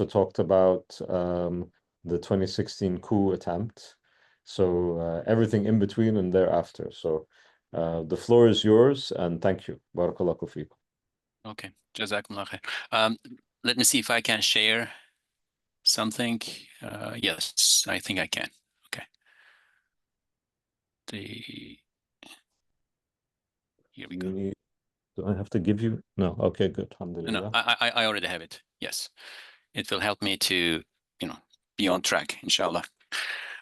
talked about the 2016 coup attempt. So everything in between and thereafter. So the floor is yours, and thank you. Barakallahu feekum. Okay, Jazakumullah khair. Let me see if I can share something. Yes, I think I can. Okay. Here we go. Do I have to give you? No. Okay, good. No, Alhamdulillah. I already have it. Yes, it will help me to be on track, inshallah.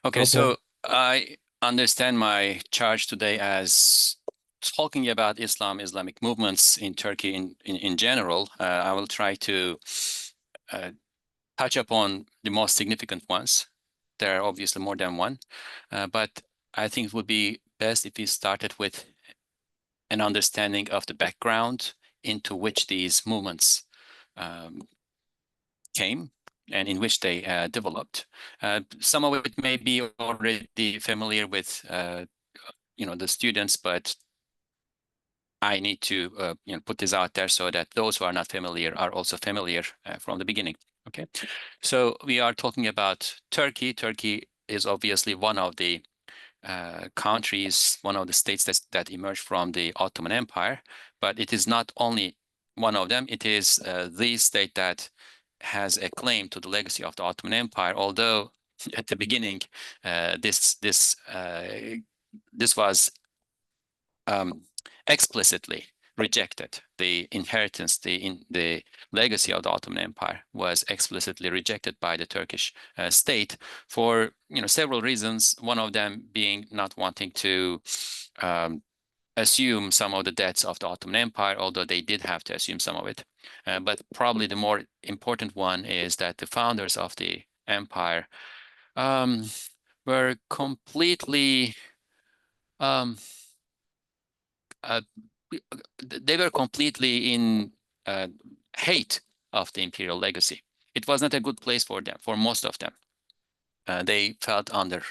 Okay, so I understand my charge today as talking about Islamic movements in Turkey in general. I will try to touch upon the most significant ones. There are obviously more than one, but I think it would be best if we started with an understanding of the background into which these movements came and in which they developed. Some of it may be already familiar with the students, but I need to put this out there so that those who are not familiar are also familiar from the beginning. Okay, so we are talking about Turkey. Turkey is obviously one of the countries, one of the states that emerged from the Ottoman Empire, but it is not only one of them. It is the state that has a claim to the legacy of the Ottoman Empire, although at the beginning this was explicitly rejected. The inheritance, the legacy of the Ottoman Empire was explicitly rejected by the Turkish state for several reasons. One of them being not wanting to assume some of the debts of the Ottoman Empire, although they did have to assume some of it. But probably the more important one is that the founders of the empire were completely they were completely in hate of the imperial legacy. It was not a good place for them, for most of them. They felt under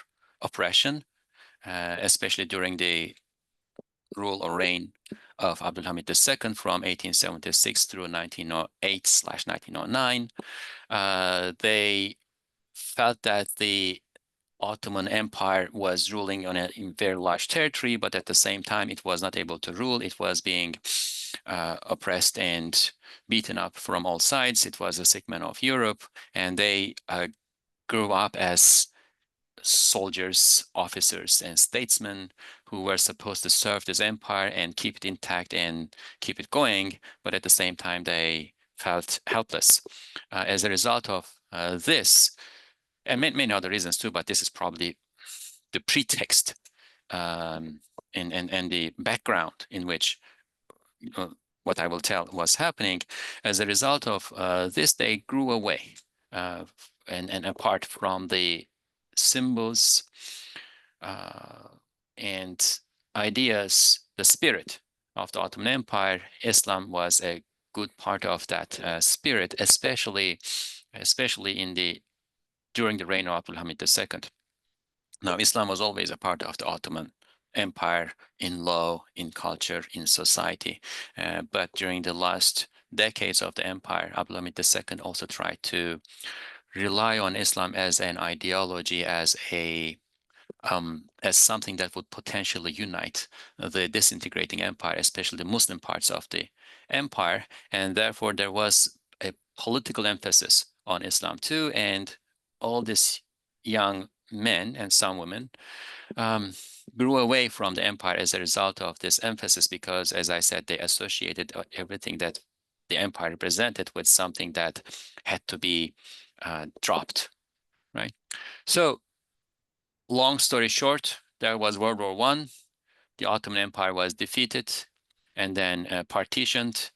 oppression, especially during the rule or reign of Abdulhamid II from 1876 through 1908/1909. They felt that the Ottoman Empire was ruling on a very large territory, but at the same time, it was not able to rule. It was being oppressed and beaten up from all sides. It was a segment of Europe, and they grew up as soldiers, officers, and statesmen who were supposed to serve this empire and keep it intact and keep it going, but at the same time, they felt helpless. As a result of this, and many other reasons too, but this is probably the pretext and the background in which what I will tell was happening. As a result of this, they grew away and apart from the symbols and ideas, the spirit of the Ottoman Empire. Islam was a good part of that spirit, especially during the reign of Abdulhamid II. Now, Islam was always a part of the Ottoman Empire in law, in culture, in society. But during the last decades of the empire, Abdulhamid II also tried to rely on Islam as an ideology, as something that would potentially unite the disintegrating empire, especially the Muslim parts of the empire. And therefore, there was a political emphasis on Islam too. And all these young men and some women grew away from the empire as a result of this emphasis, because, as I said, they associated everything that the empire represented with something that had to be dropped, right? So, long story short, there was World War I. The Ottoman Empire was defeated and then partitioned.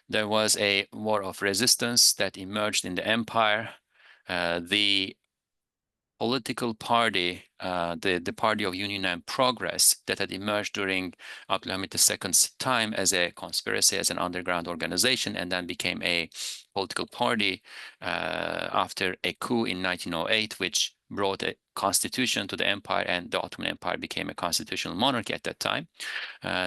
There was a war of resistance that emerged in the empire. The political party, the Party of Union and Progress, that had emerged during Abdulhamid II's time as a conspiracy, as an underground organization, and then became a political party after a coup in 1908, which brought a constitution to the empire, and the Ottoman Empire became a constitutional monarchy at that time.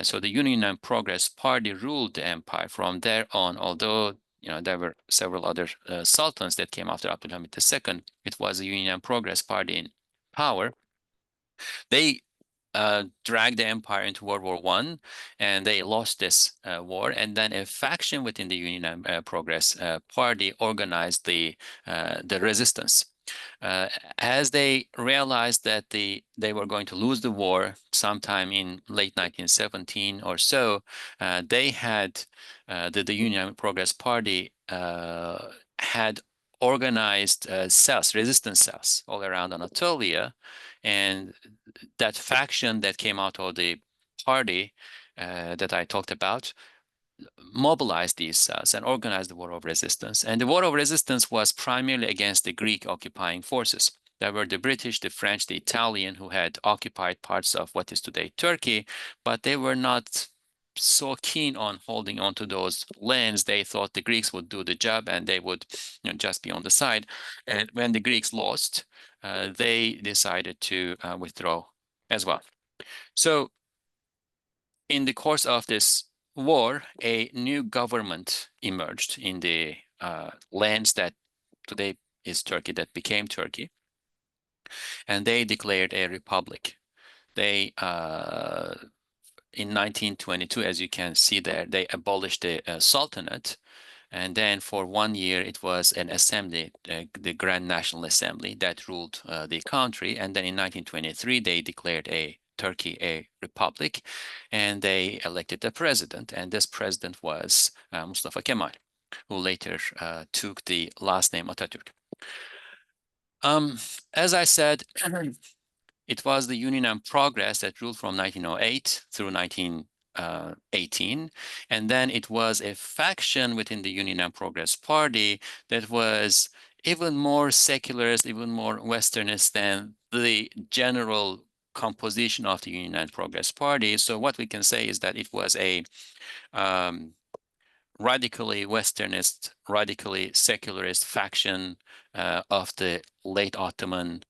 So the Union and Progress Party ruled the empire from there on, although there were several other sultans that came after Abdulhamid II. It was the Union and Progress Party in power. They dragged the empire into World War I, and they lost this war. And then a faction within the Union and Progress Party organized the resistance. As they realized that they were going to lose the war sometime in late 1917 or so, they had the Union and Progress Party had organized cells, resistance cells, all around Anatolia, and that faction that came out of the party that I talked about mobilized these cells and organized the war of resistance. And the war of resistance was primarily against the Greek occupying forces. There were the British, the French, the Italian, who had occupied parts of what is today Turkey, but they were not so keen on holding on to those lands. They thought the Greeks would do the job and they would just be on the side. And when the Greeks lost, they decided to withdraw as well. So in the course of this war, a new government emerged in the lands that today is Turkey, that became Turkey, and they declared a republic. They, in 1922, as you can see there, they abolished the Sultanate, and then for 1 year it was an assembly, the Grand National Assembly, that ruled the country. And then in 1923 they declared Turkey a republic, and they elected a president, and this president was Mustafa Kemal, who later took the last name Atatürk. As I said, it was the Union and Progress that ruled from 1908 through 1918, and then it was a faction within the Union and Progress Party that was even more secularist, even more Westernist than the general composition of the Union and Progress Party. So what we can say is that it was a radically Westernist, radically secularist faction of the late Ottoman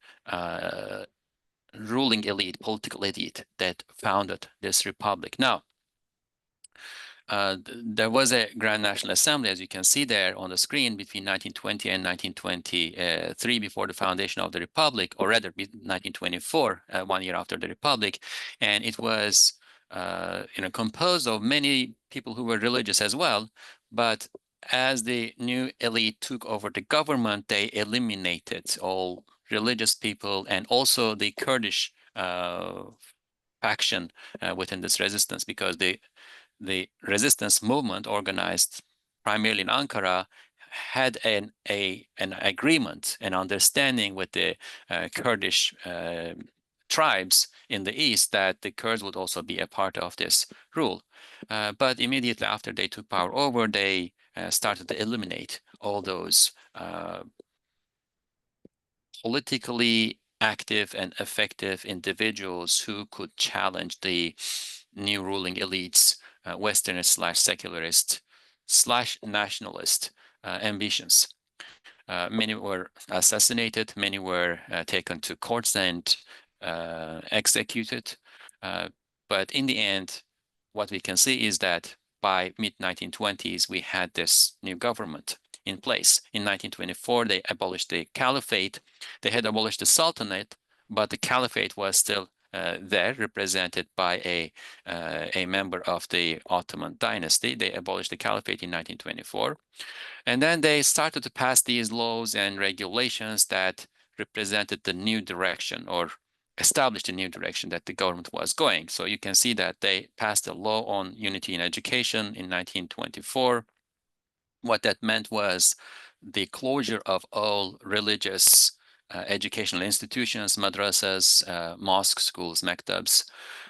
ruling elite, political elite, that founded this republic. Now, there was a Grand National Assembly, as you can see there on the screen, between 1920 and 1923, before the foundation of the Republic, or rather 1924, 1 year after the Republic. And it was composed of many people who were religious as well. But as the new elite took over the government, they eliminated all religious people and also the Kurdish faction within this resistance, because the resistance movement, organized primarily in Ankara, had an agreement, an understanding with the Kurdish tribes in the east that the Kurds would also be a part of this rule. But immediately after they took power over, they started to eliminate all those politically active and effective individuals who could challenge the new ruling elites, Westernist / secularist / nationalist ambitions. Many were assassinated, many were taken to courts and executed. But in the end, what we can see is that by mid-1920s, we had this new government in place. In 1924, they abolished the caliphate. They had abolished the sultanate, but the caliphate was still there, represented by a member of the Ottoman dynasty. They abolished the caliphate in 1924. And then they started to pass these laws and regulations that represented the new direction, or established a new direction that the government was going. So you can see that they passed a law on unity in education in 1924. What that meant was the closure of all religious educational institutions, madrasas, mosques, schools, maktabs.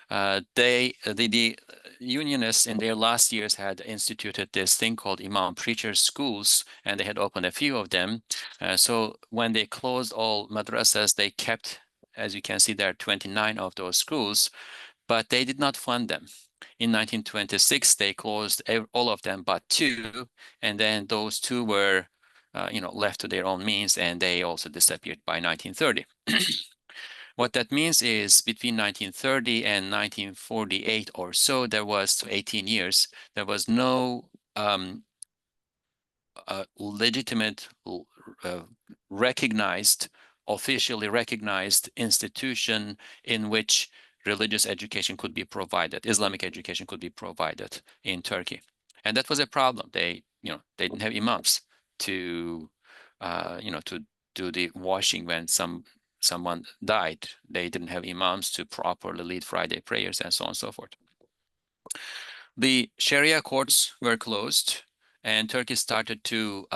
The unionists in their last years had instituted this thing called Imam Preacher schools, and they had opened a few of them. So when they closed all madrasas, they kept, as you can see there, 29 of those schools, but they did not fund them. In 1926, they closed all of them but 2, and then those 2 were left to their own means, and they also disappeared by 1930. What that means is between 1930 and 1948 or so, there was 18 years, there was no legitimate, recognized, officially recognized institution in which religious education could be provided, Islamic education could be provided in Turkey. And that was a problem. They didn't have imams to, to do the washing when someone died. They didn't have imams to properly lead Friday prayers and so on and so forth. The Sharia courts were closed, and Turkey started to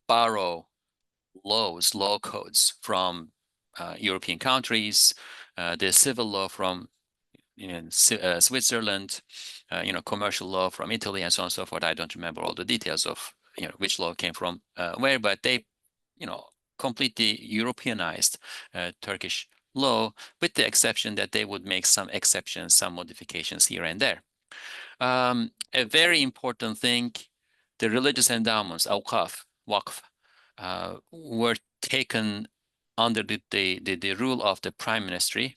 borrow law codes from European countries, the civil law from Switzerland, commercial law from Italy, and so on and so forth. I don't remember all the details of which law came from where, but they, completely Europeanized Turkish law, with the exception that they would make some exceptions, some modifications here and there. A very important thing, the religious endowments, awqaf, waqf, were taken under the rule of the prime ministry.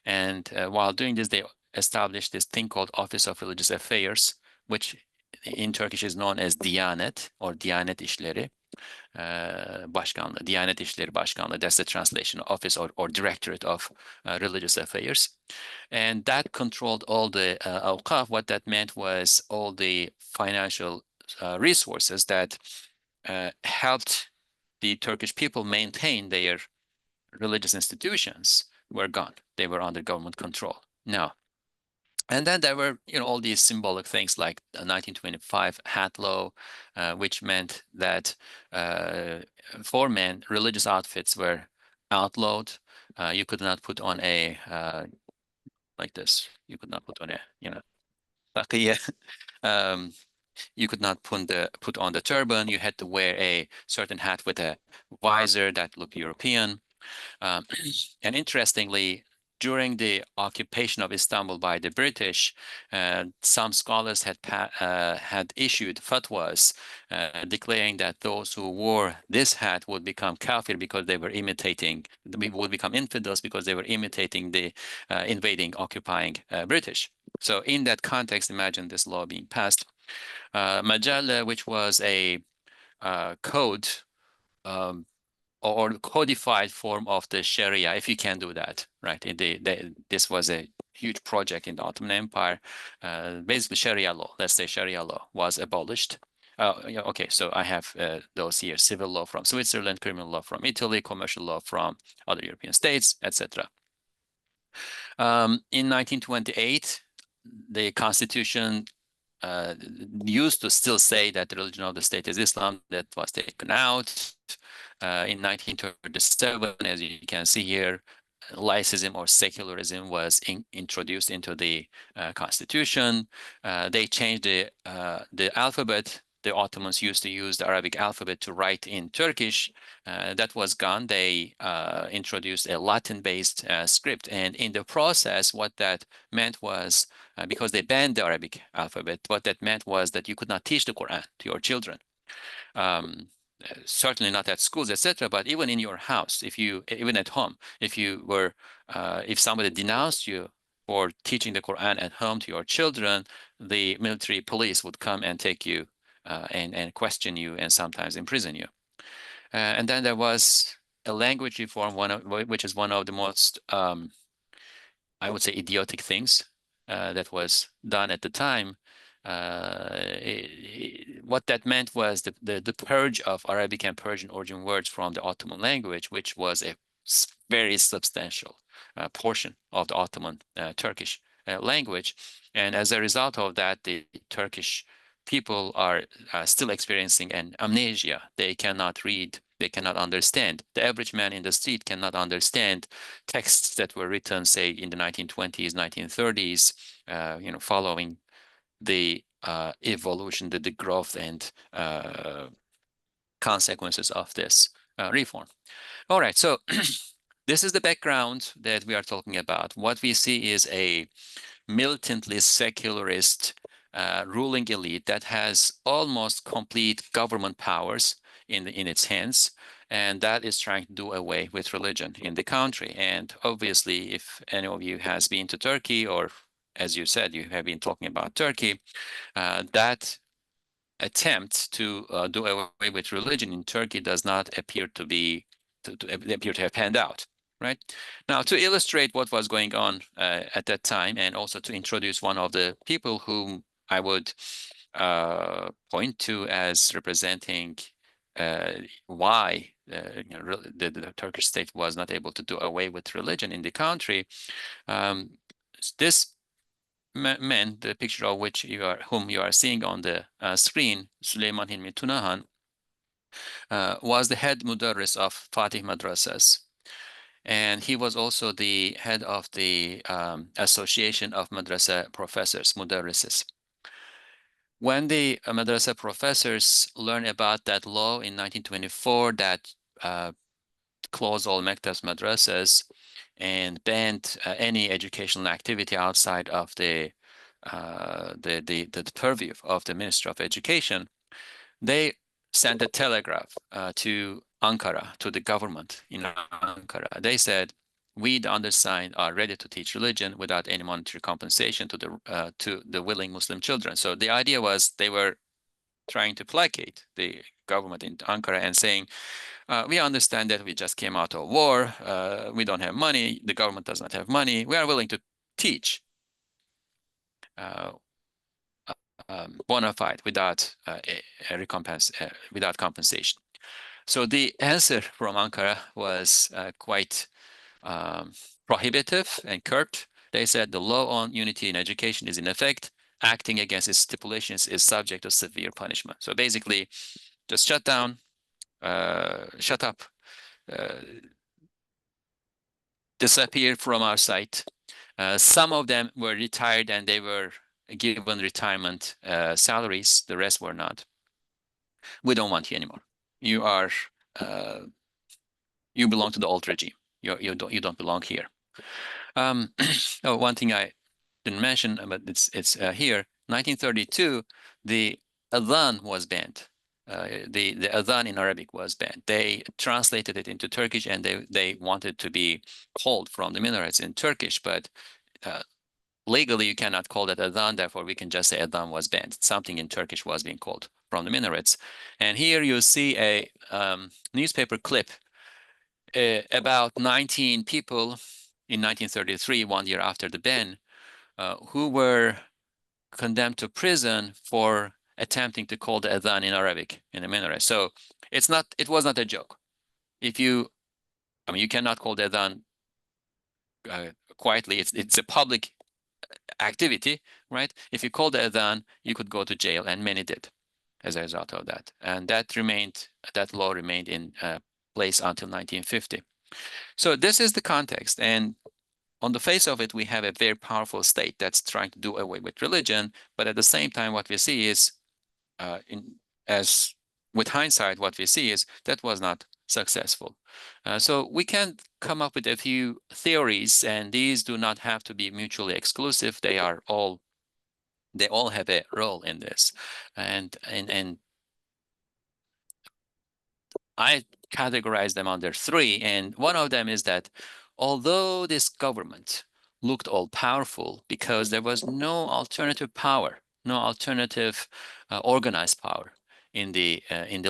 And while doing this, they established this thing called Office of Religious Affairs, which in Turkish is known as Diyanet or Diyanet İşleri. Başkanlığı, Diyanet İşleri Başkanlığı, that's the translation, Office or Directorate of Religious Affairs. And that controlled all the awqaf. What that meant was all the financial resources that helped the Turkish people maintain their religious institutions were gone. They were under government control. Now, and then there were, all these symbolic things like the 1925 hat law, which meant that for men, religious outfits were outlawed. You could not put on a like this. You could not put on a, taqiyya. You could not put on the turban. You had to wear a certain hat with a visor that looked European. And interestingly, during the occupation of Istanbul by the British, some scholars had issued fatwas declaring that those who wore this hat would become kafir because they were would become infidels because they were imitating the invading, occupying British. So in that context, imagine this law being passed. Majalla, which was a code or codified form of the Sharia, if you can do that, right? This was a huge project in the Ottoman Empire. Basically, Sharia law, let's say Sharia law, was abolished. Okay, so I have those here: civil law from Switzerland, criminal law from Italy, commercial law from other European states, etc. In 1928, the Constitution used to still say that the religion of the state is Islam. That was taken out. In 1937, as you can see here, laicism or secularism was introduced into the constitution. They changed the alphabet. The Ottomans used to use the Arabic alphabet to write in Turkish. That was gone. They introduced a Latin-based script. And in the process, what that meant was, because they banned the Arabic alphabet, what that meant was that you could not teach the Quran to your children. Certainly not at schools, etc., but even in your house, even at home, if somebody denounced you for teaching the Quran at home to your children, the military police would come and take you and question you and sometimes imprison you. And then there was a language reform, which is one of the most, I would say, idiotic things that was done at the time. What that meant was the purge of Arabic and Persian origin words from the Ottoman language, which was a very substantial portion of the Ottoman Turkish language. And as a result of that, the Turkish people are still experiencing an amnesia. They cannot read, they cannot understand. The average man in the street cannot understand texts that were written, say, in the 1920s, 1930s, following the evolution, the growth and consequences of this reform. All right, so this is the background that we are talking about. What we see is a militantly secularist ruling elite that has almost complete government powers in its hands, and that is trying to do away with religion in the country. And obviously, if any of you has been to Turkey, or as you said, you have been talking about Turkey, that attempt to do away with religion in Turkey does not appear to be appear to have panned out. Right now, to illustrate what was going on at that time, and also to introduce one of the people whom I would point to as representing why the Turkish state was not able to do away with religion in the country. This man, the picture of whom you are seeing on the screen, Süleyman Hilmi Tunahan, was the head mudarris of Fatih Madrasas. And he was also the head of the Association of Madrasa Professors, Mudarrises. When the madrasa professors learned about that law in 1924 that closed all maktabs madrasas and banned any educational activity outside of the purview of the Minister of Education, they sent a telegraph to Ankara, to the government in Ankara. They said, we, the undersigned, are ready to teach religion without any monetary compensation to the willing Muslim children. So the idea was they were trying to placate the government in Ankara and saying, we understand that we just came out of war, we don't have money, the government does not have money, we are willing to teach bona fide without a recompense, without compensation. So the answer from Ankara was quite prohibitive and curt. They said the law on unity in education is in effect. Acting against its stipulations is subject to severe punishment. So basically, just shut down, shut up, disappear from our site. Some of them were retired and they were given retirement salaries. The rest were not. We don't want you anymore. You are, you belong to the old regime. You don't belong here. Oh, one thing I didn't mention, but it's here. 1932, the adhan was banned. The adhan in Arabic was banned. They translated it into Turkish, and they wanted to be called from the minarets in Turkish, but legally you cannot call that adhan. Therefore, we can just say adhan was banned. Something in Turkish was being called from the minarets. And here you see a newspaper clip about 19 people in 1933, 1 year after the ban, who were condemned to prison for attempting to call the adhan in Arabic in the minaret. So it was not a joke. You cannot call the adhan quietly. It's a public activity, right? If you call the adhan, you could go to jail, and many did as a result of that. And that law remained in place until 1950. So this is the context. And on the face of it, we have a very powerful state that's trying to do away with religion. But at the same time, what we see is, with hindsight, what we see is that was not successful. So we can come up with a few theories, and these do not have to be mutually exclusive. They all have a role in this. And I categorize them under three, and one of them is that although this government looked all powerful because there was no alternative power, no alternative organized power in the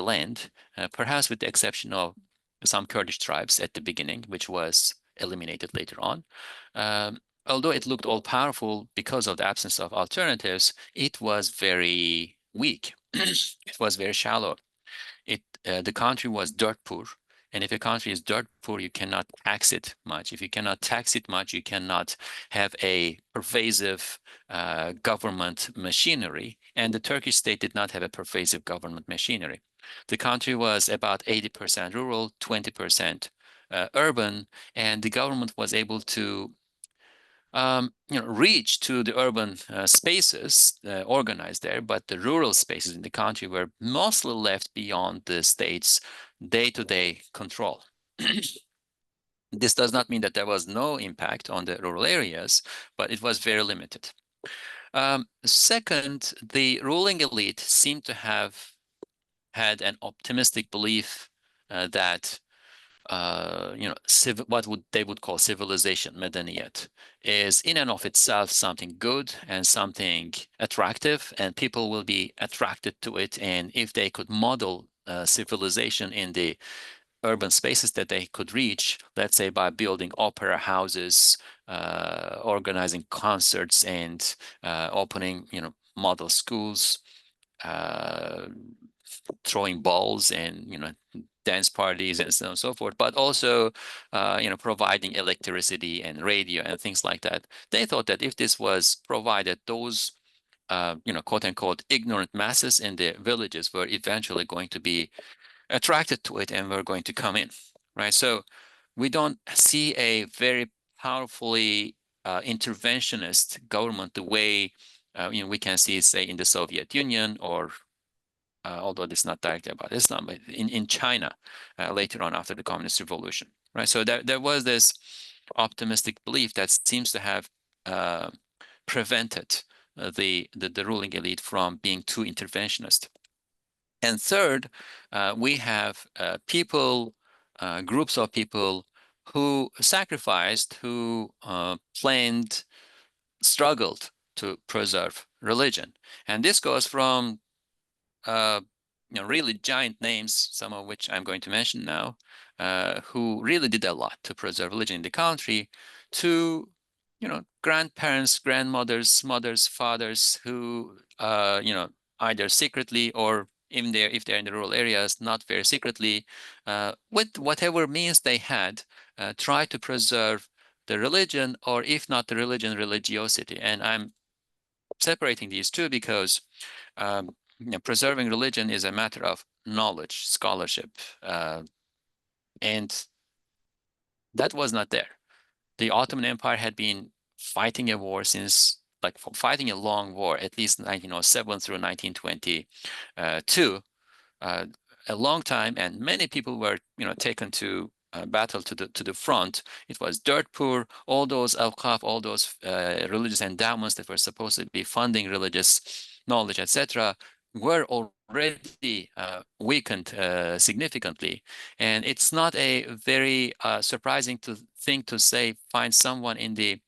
land, perhaps with the exception of some Kurdish tribes at the beginning, which was eliminated later on. Although it looked all powerful because of the absence of alternatives, it was very weak. It was very shallow. The country was dirt poor, and if a country is dirt poor, you cannot tax it much. If you cannot tax it much, you cannot have a pervasive government machinery, and the Turkish state did not have a pervasive government machinery. The country was about 80% rural, 20% urban, and the government was able to reach to the urban spaces organized there, but the rural spaces in the country were mostly left beyond the state's day-to-day control. This does not mean that there was no impact on the rural areas, but it was very limited. Second, the ruling elite seemed to have had an optimistic belief that what they would call civilization, medeniyet, is in and of itself something good and something attractive, and people will be attracted to it. And if they could model civilization in the urban spaces that they could reach, let's say by building opera houses, organizing concerts, and opening, model schools, uh, throwing balls, and dance parties and so on and so forth, but also providing electricity and radio and things like that. They thought that if this was provided, those quote unquote ignorant masses in the villages were eventually going to be attracted to it and were going to come in, right? So we don't see a very powerfully interventionist government the way we can see, say, in the Soviet Union, or although it's not directly about Islam, but in China later on after the Communist Revolution, right? So there was this optimistic belief that seems to have prevented the ruling elite from being too interventionist. And third, we have groups of people who sacrificed, who planned, struggled to preserve religion. And this goes from really giant names, some of which I'm going to mention now, who really did a lot to preserve religion in the country, to grandparents, grandmothers, mothers, fathers, who either secretly, or if they're in the rural areas, not very secretly, with whatever means they had, try to preserve the religion, or if not the religion, religiosity. And I'm separating these two because preserving religion is a matter of knowledge, scholarship, and that was not there. The Ottoman Empire had been fighting a war since, fighting a long war, at least 1907 through 1922, a long time, and many people were, taken to battle to the front. It was dirt poor. All those awqaf, all those religious endowments that were supposed to be funding religious knowledge, etc., were already weakened significantly. And it's not a very surprising thing to say, find someone in the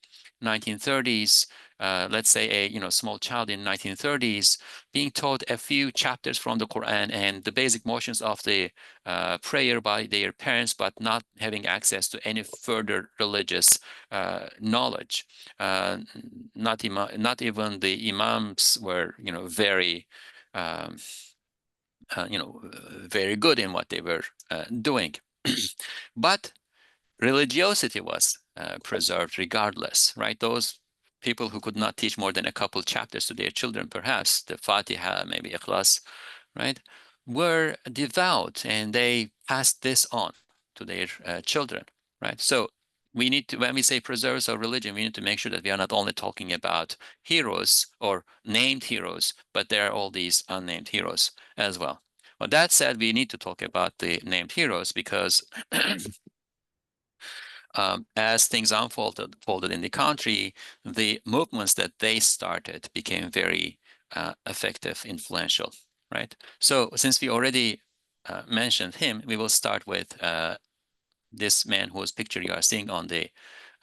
1930s, let's say a small child in 1930s, being taught a few chapters from the Quran and the basic motions of the prayer by their parents, but not having access to any further religious knowledge. Not even the imams were, very, um, very good in what they were doing. But religiosity was preserved regardless, right? Those people who could not teach more than a couple chapters to their children, perhaps the Fatiha, maybe Ikhlas, right, were devout, and they passed this on to their children, right? So we need to, when we say preserves our religion, we need to make sure that we are not only talking about heroes or named heroes, but there are all these unnamed heroes as well. Well, that said, we need to talk about the named heroes because as things unfolded in the country, the movements that they started became very effective, influential, right? So since we already mentioned him, we will start with this man whose picture you are seeing on the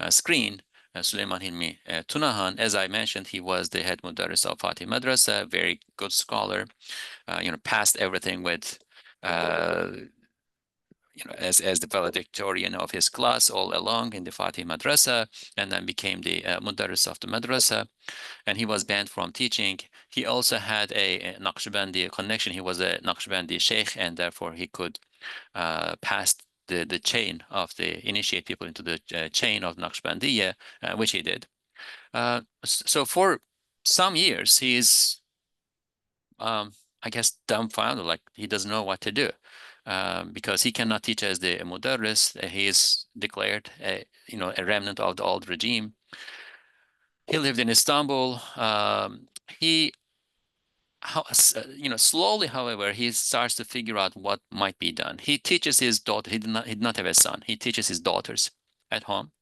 screen, Süleyman Hilmi Tunahan. As I mentioned, he was the head mudarris of Fatih Madrasa, very good scholar, passed everything with as the valedictorian of his class all along in the Fatih Madrasa, and then became the mudarris of the madrasa. And he was banned from teaching. He also had a Naqshbandi connection. He was a Naqshbandi sheikh, and therefore he could pass the chain of initiate people into the chain of Naqshbandiya, which he did. So for some years, he's I guess dumbfounded, like he doesn't know what to do. Because he cannot teach as the mudarris. He is declared a remnant of the old regime. He lived in Istanbul. He slowly, however, he starts to figure out what might be done. He teaches his daughter. He did not have a son. He teaches his daughters at home.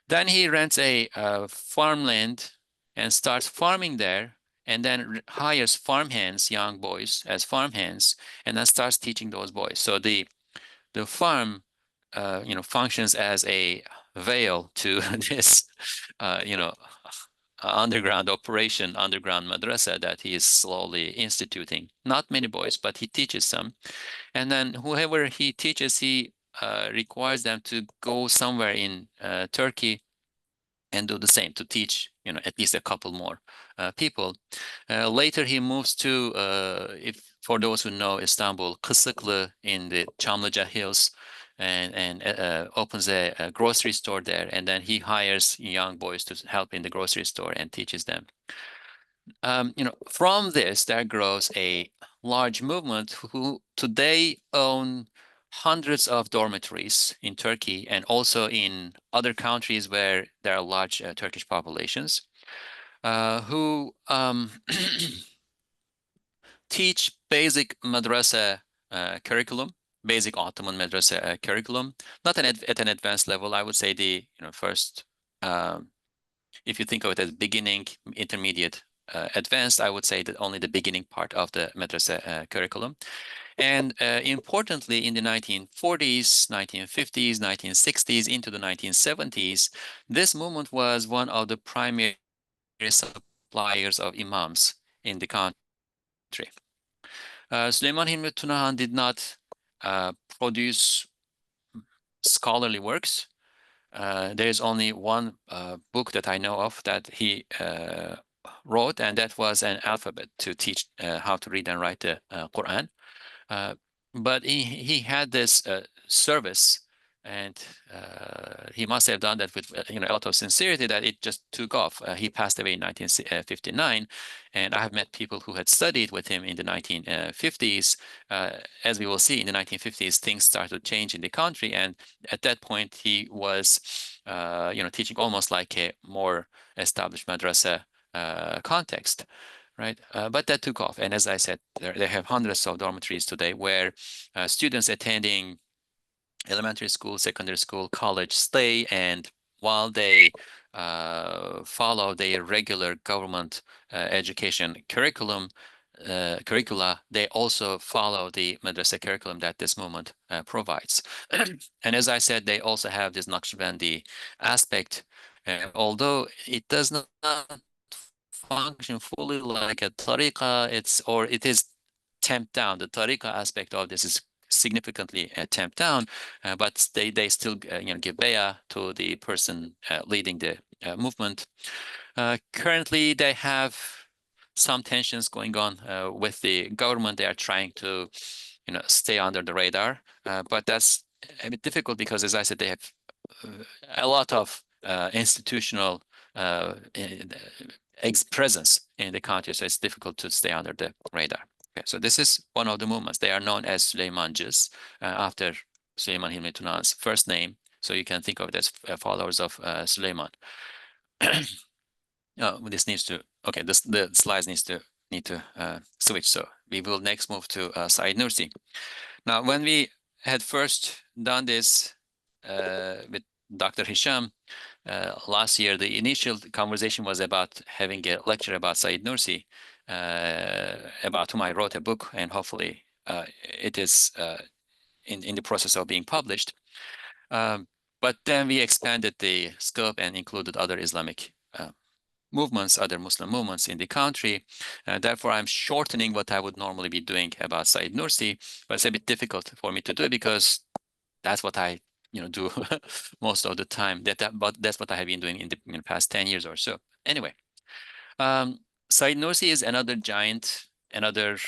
Then he rents a farmland and starts farming there, and then hires farmhands, young boys, as farmhands, and then starts teaching those boys. So the farm functions as a veil to this, underground operation, underground madrasa that he is slowly instituting. Not many boys, but he teaches some. And then whoever he teaches, he requires them to go somewhere in Turkey and do the same, to teach, at least a couple more people. Later, he moves to, if for those who know Istanbul, Kısıklı in the Çamlıca Hills, and opens a grocery store there. And then he hires young boys to help in the grocery store and teaches them. From this, there grows a large movement who today own hundreds of dormitories in Turkey and also in other countries where there are large Turkish populations, who teach basic madrasa curriculum, basic Ottoman madrasa curriculum, not at an advanced level. I would say the first, if you think of it as beginning, intermediate, advanced, I would say that only the beginning part of the madrasa curriculum. And importantly, in the 1940s, 1950s, 1960s, into the 1970s, this movement was one of the primary suppliers of imams in the country. Süleyman Hilmi Tunahan did not produce scholarly works. There is only one book that I know of that he wrote, and that was an alphabet to teach how to read and write the Quran. But he had this service, and he must have done that with a lot of sincerity, that it just took off. He passed away in 1959, and I have met people who had studied with him in the 1950s. As we will see, in the 1950s, things started to change in the country, and at that point, he was teaching almost like a more established madrasa context. Right, but that took off, and as I said, they have hundreds of dormitories today where students attending elementary school, secondary school, college stay, and while they follow their regular government education curricula, they also follow the madrasa curriculum that this movement provides. And as I said, they also have this Naqshbandi aspect, although it does not function fully like a tariqa, it is tamped down. The tariqa aspect of this is significantly tamped down, but they still give bayah to the person leading the movement. Currently, they have some tensions going on with the government. They are trying to stay under the radar, but that's a bit difficult because, as I said, they have a lot of institutional presence in the country, so it's difficult to stay under the radar. Okay, so this is one of the movements. They are known as Süleymancıs, after Süleyman Hilmi Tunahan's first name, so you can think of it as followers of Süleyman. This needs to, okay, the slides need to switch, so we will next move to Said Nursi. Now, when we had first done this with Dr. Hisham, last year, the initial conversation was about having a lecture about Said Nursi, about whom I wrote a book, and hopefully it is in the process of being published. But then we expanded the scope and included other Islamic movements, other Muslim movements in the country. Therefore, I'm shortening what I would normally be doing about Said Nursi, but it's a bit difficult for me to do because that's what I do most of the time. But that's what I have been doing in the past 10 years or so. Anyway, Said Nursi is another giant, another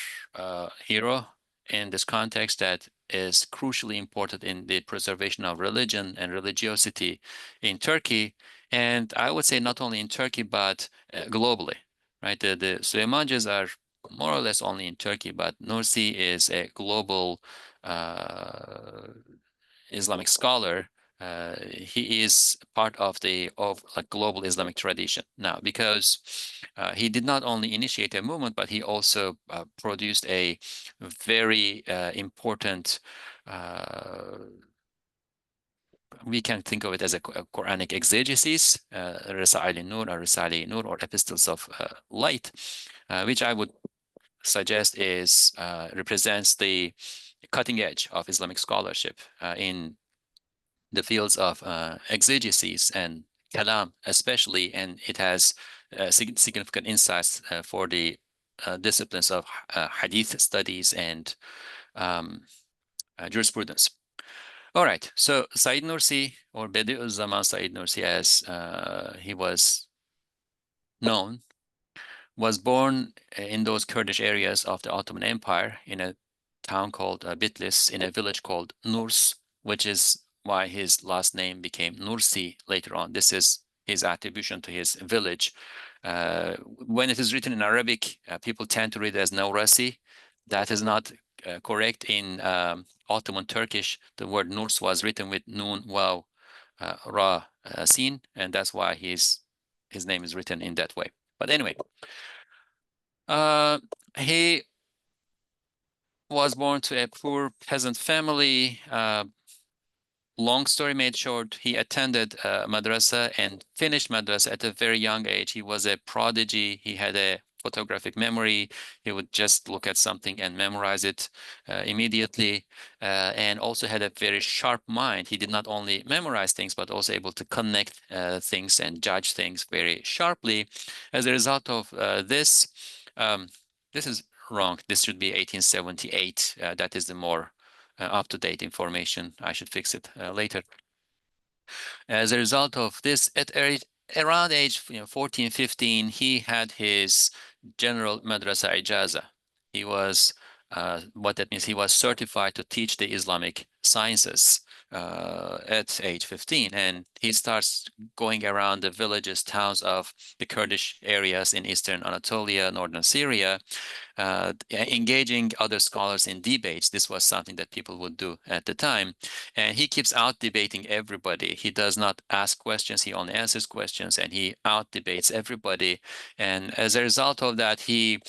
hero in this context that is crucially important in the preservation of religion and religiosity in Turkey. And I would say not only in Turkey, but globally, right? The Süleymancıs are more or less only in Turkey, but Nursi is a global Islamic scholar. He is part of the global Islamic tradition now, because he did not only initiate a movement, but he also produced a very important, we can think of it as a Quranic exegesis, Risale Nur or Risale Nur, or Epistles of Light, which I would suggest represents the cutting edge of Islamic scholarship in the fields of exegesis and kalam especially, and it has significant insights for the disciplines of hadith studies and jurisprudence. All right, so Said Nursi, or Bediüzzaman Said Nursi as he was known, was born in those Kurdish areas of the Ottoman Empire in a town called Bitlis, in a village called Nurs, which is why his last name became Nursi later on. This is his attribution to his village. When it is written in Arabic, people tend to read it as Naurasi. That is not correct. In Ottoman Turkish, the word Nurs was written with Nun, Waw, Ra, Sin, and that's why his name is written in that way. But anyway, he was born to a poor peasant family. Long story made short, he attended madrasa and finished madrasa at a very young age. He was a prodigy. He had a photographic memory. He would just look at something and memorize it immediately, and also had a very sharp mind. He did not only memorize things, but also able to connect things and judge things very sharply. As a result of this, this is wrong. This should be 1878. That is the more up-to-date information. I should fix it later. As a result of this, at around age 14, 15, he had his general madrasa ijaza. He was, what that means, he was certified to teach the Islamic sciences at age 15. And he starts going around the villages, towns of the Kurdish areas in eastern Anatolia, northern Syria, engaging other scholars in debates. This was something that people would do at the time. And he keeps out debating everybody. He does not ask questions. He only answers questions, and he out debates everybody. And as a result of that, he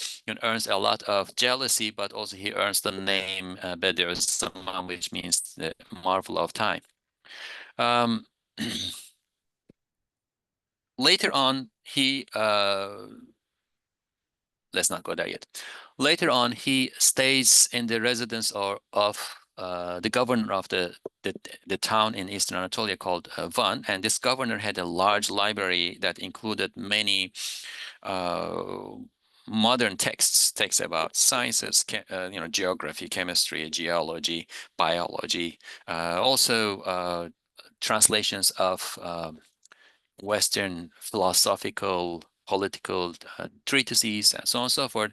earns a lot of jealousy, but also he earns the name Bediüzzaman, which means the marvel of time. Later on, he let's not go there yet. Later on, he stays in the residence of the governor of the town in eastern Anatolia called Van, and this governor had a large library that included many modern texts about sciences, geography, chemistry, geology, biology, also translations of Western philosophical, political treatises, and so on and so forth.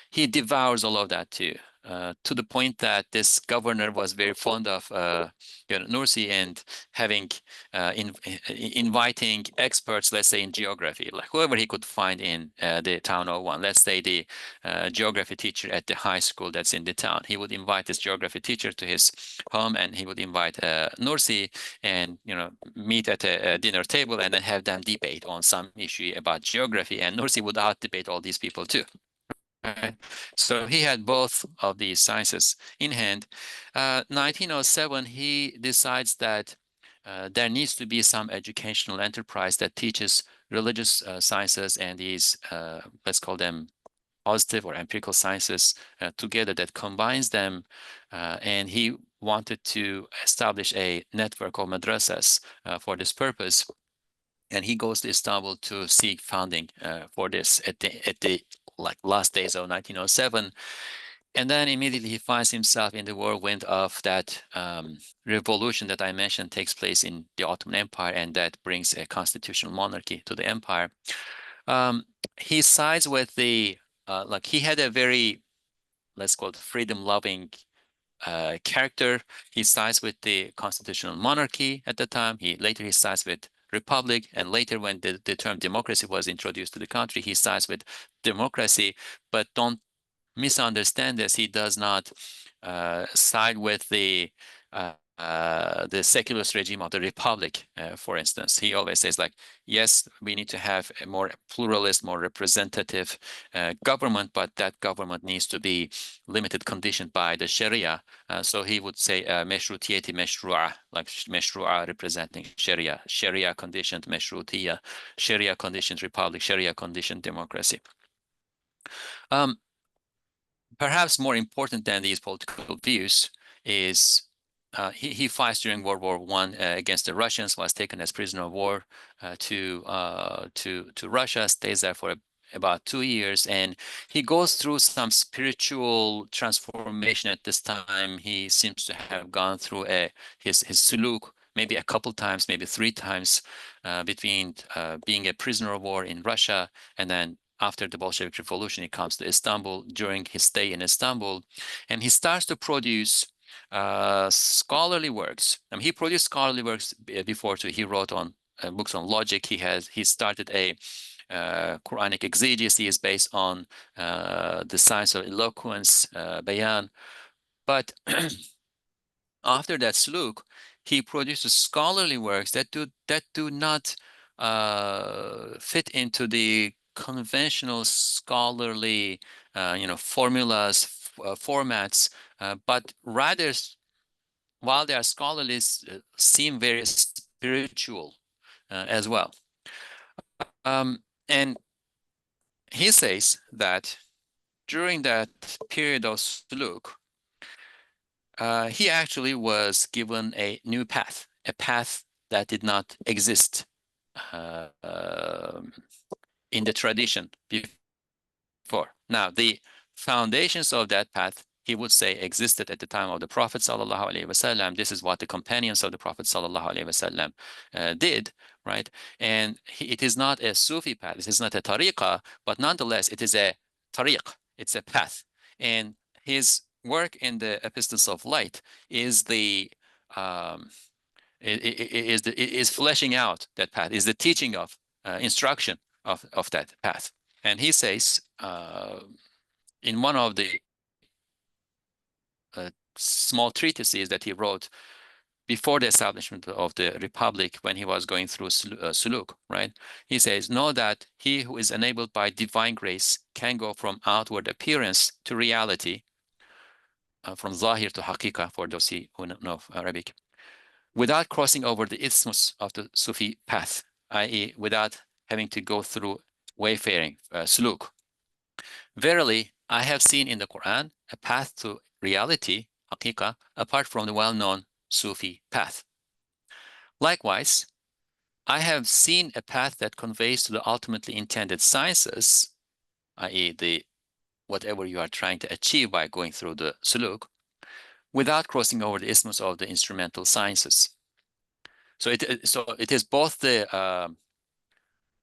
He devours all of that too, to the point that this governor was very fond of Nursi and having inviting experts, let's say in geography, like whoever he could find in the town of one. Let's say the geography teacher at the high school that's in the town. He would invite this geography teacher to his home, and he would invite Nursi and meet at a dinner table and then have them debate on some issue about geography, and Nursi would out debate all these people too. Right. So he had both of these sciences in hand. 1907, he decides that there needs to be some educational enterprise that teaches religious sciences and these, let's call them positive or empirical sciences together, that combines them. And he wanted to establish a network of madrasas for this purpose. And he goes to Istanbul to seek funding for this at the last days of 1907. And then immediately he finds himself in the whirlwind of that revolution that I mentioned takes place in the Ottoman Empire, and that brings a constitutional monarchy to the empire. He sides with the, he had a very, let's call it freedom-loving character. He sides with the constitutional monarchy at the time. Later he sides with republic, and later when the term democracy was introduced to the country, he sides with democracy. But don't misunderstand this. He does not side with the secularist regime of the republic, for instance. He always says, like, yes, we need to have a more pluralist, more representative government, but that government needs to be limited, conditioned by the Sharia. So he would say meşrutiyeti meşru'a, like meşru'a representing Sharia, Sharia conditioned meşrutiya, Sharia conditioned republic, Sharia conditioned democracy. Perhaps more important than these political views is he fights during World War I against the Russians, was taken as prisoner of war to Russia, stays there for about 2 years, and he goes through some spiritual transformation at this time. He seems to have gone through his suluk maybe a couple times, maybe 3 times, between being a prisoner of war in Russia, and then after the Bolshevik Revolution, he comes to Istanbul during his stay in Istanbul, and he starts to produce scholarly works. He produced scholarly works before too. He wrote on books on logic. He started a Quranic exegesis is based on the science of eloquence, bayan. But after that suluk, he produces scholarly works that do not fit into the conventional scholarly formulas, formats, but rather, while they are scholarly, seem very spiritual as well. And he says that during that period of suluk, he actually was given a new path, a path that did not exist in the tradition before. Now, the foundations of that path, he would say, existed at the time of the Prophet sallallahu alaihi wasallam. This is what the companions of the Prophet sallallahu alaihi wasallam did, right? And it is not a Sufi path. It is not a tariqah, but nonetheless, it is a tariq. It's a path. And his work in the Epistles of Light is the is fleshing out that path, is the teaching of instruction of that path. And he says in one of the small treatises that he wrote before the establishment of the republic, when he was going through suluk, right? He says, know that he who is enabled by divine grace can go from outward appearance to reality, from zahir to haqiqa, for those who know Arabic, without crossing over the isthmus of the Sufi path, i.e., without having to go through wayfaring, suluk. Verily, I have seen in the Quran a path to reality, haqiqa, apart from the well-known Sufi path. Likewise, I have seen a path that conveys to the ultimately intended sciences, i.e., whatever you are trying to achieve by going through the suluk, without crossing over the isthmus of the instrumental sciences. So it is both the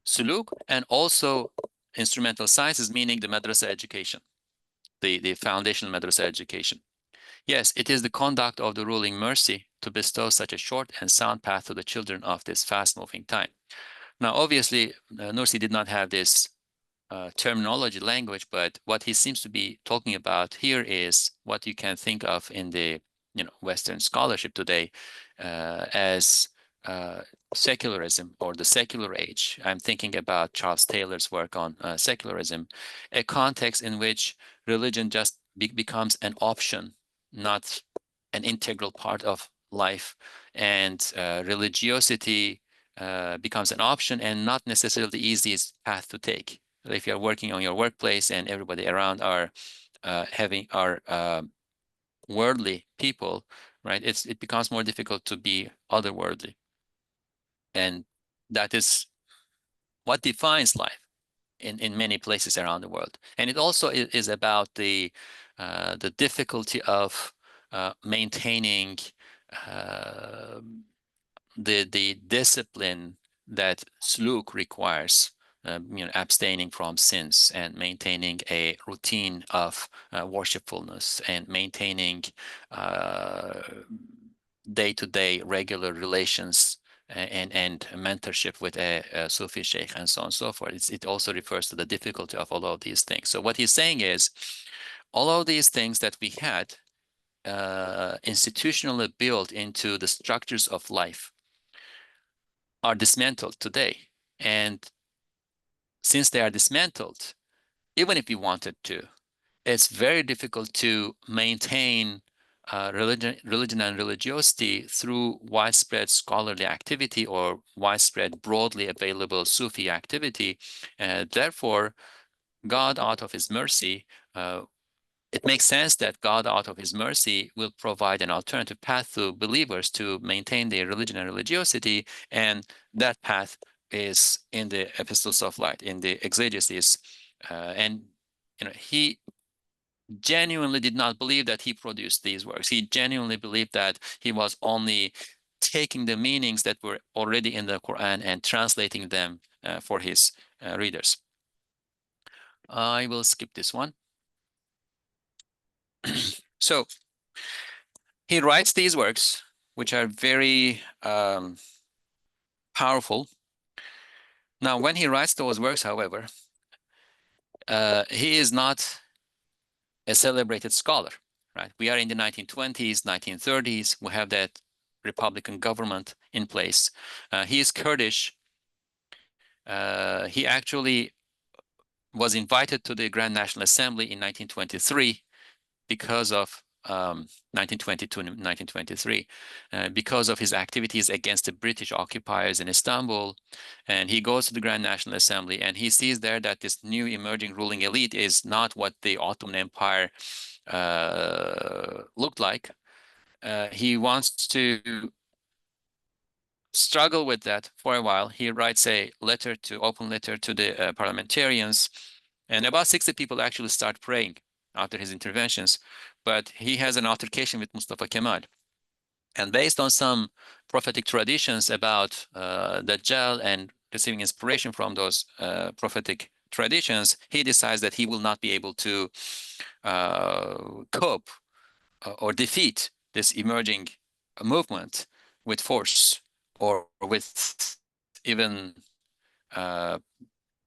suluk and also instrumental sciences, meaning the madrasa education, the foundational madrasa education. Yes, it is the conduct of the ruling mercy to bestow such a short and sound path to the children of this fast-moving time. Now, obviously, Nursi did not have this terminology language, but what he seems to be talking about here is what you can think of in the Western scholarship today as secularism, or the secular age. I'm thinking about Charles Taylor's work on secularism, a context in which religion just becomes an option, not an integral part of life, and religiosity becomes an option and not necessarily the easiest path to take. If you're working on your workplace and everybody around are worldly people, right? It becomes more difficult to be otherworldly, and that is what defines life in many places around the world. And it also is about the difficulty of maintaining the discipline that suluk requires, abstaining from sins and maintaining a routine of worshipfulness and maintaining day-to-day regular relations and mentorship with a Sufi sheikh and so on and so forth. It also refers to the difficulty of all of these things. So what he's saying is, all of these things that we had institutionally built into the structures of life are dismantled today. And since they are dismantled, even if we wanted to, it's very difficult to maintain religion and religiosity through widespread scholarly activity or widespread broadly available Sufi activity. Therefore, God, out of his mercy, it makes sense that God, out of his mercy, will provide an alternative path to believers to maintain their religion and religiosity, and that path is in the epistles of light, in the exegesis. And he genuinely did not believe that he produced these works. He genuinely believed that he was only taking the meanings that were already in the Quran and translating them for his readers. I will skip this one. So he writes these works, which are very powerful. Now, when he writes those works, however, he is not a celebrated scholar, right? We are in the 1920s, 1930s. We have that Republican government in place. He is Kurdish. He actually was invited to the Grand National Assembly in 1923 because of 1922 and 1923, because of his activities against the British occupiers in Istanbul. And he goes to the Grand National Assembly and he sees there that this new emerging ruling elite is not what the Ottoman Empire looked like. He wants to struggle with that for a while. He writes a open letter to the parliamentarians, and about 60 people actually start praying after his interventions. But he has an altercation with Mustafa Kemal. And based on some prophetic traditions about Dajjal and receiving inspiration from those prophetic traditions, he decides that he will not be able to cope or defeat this emerging movement with force or with even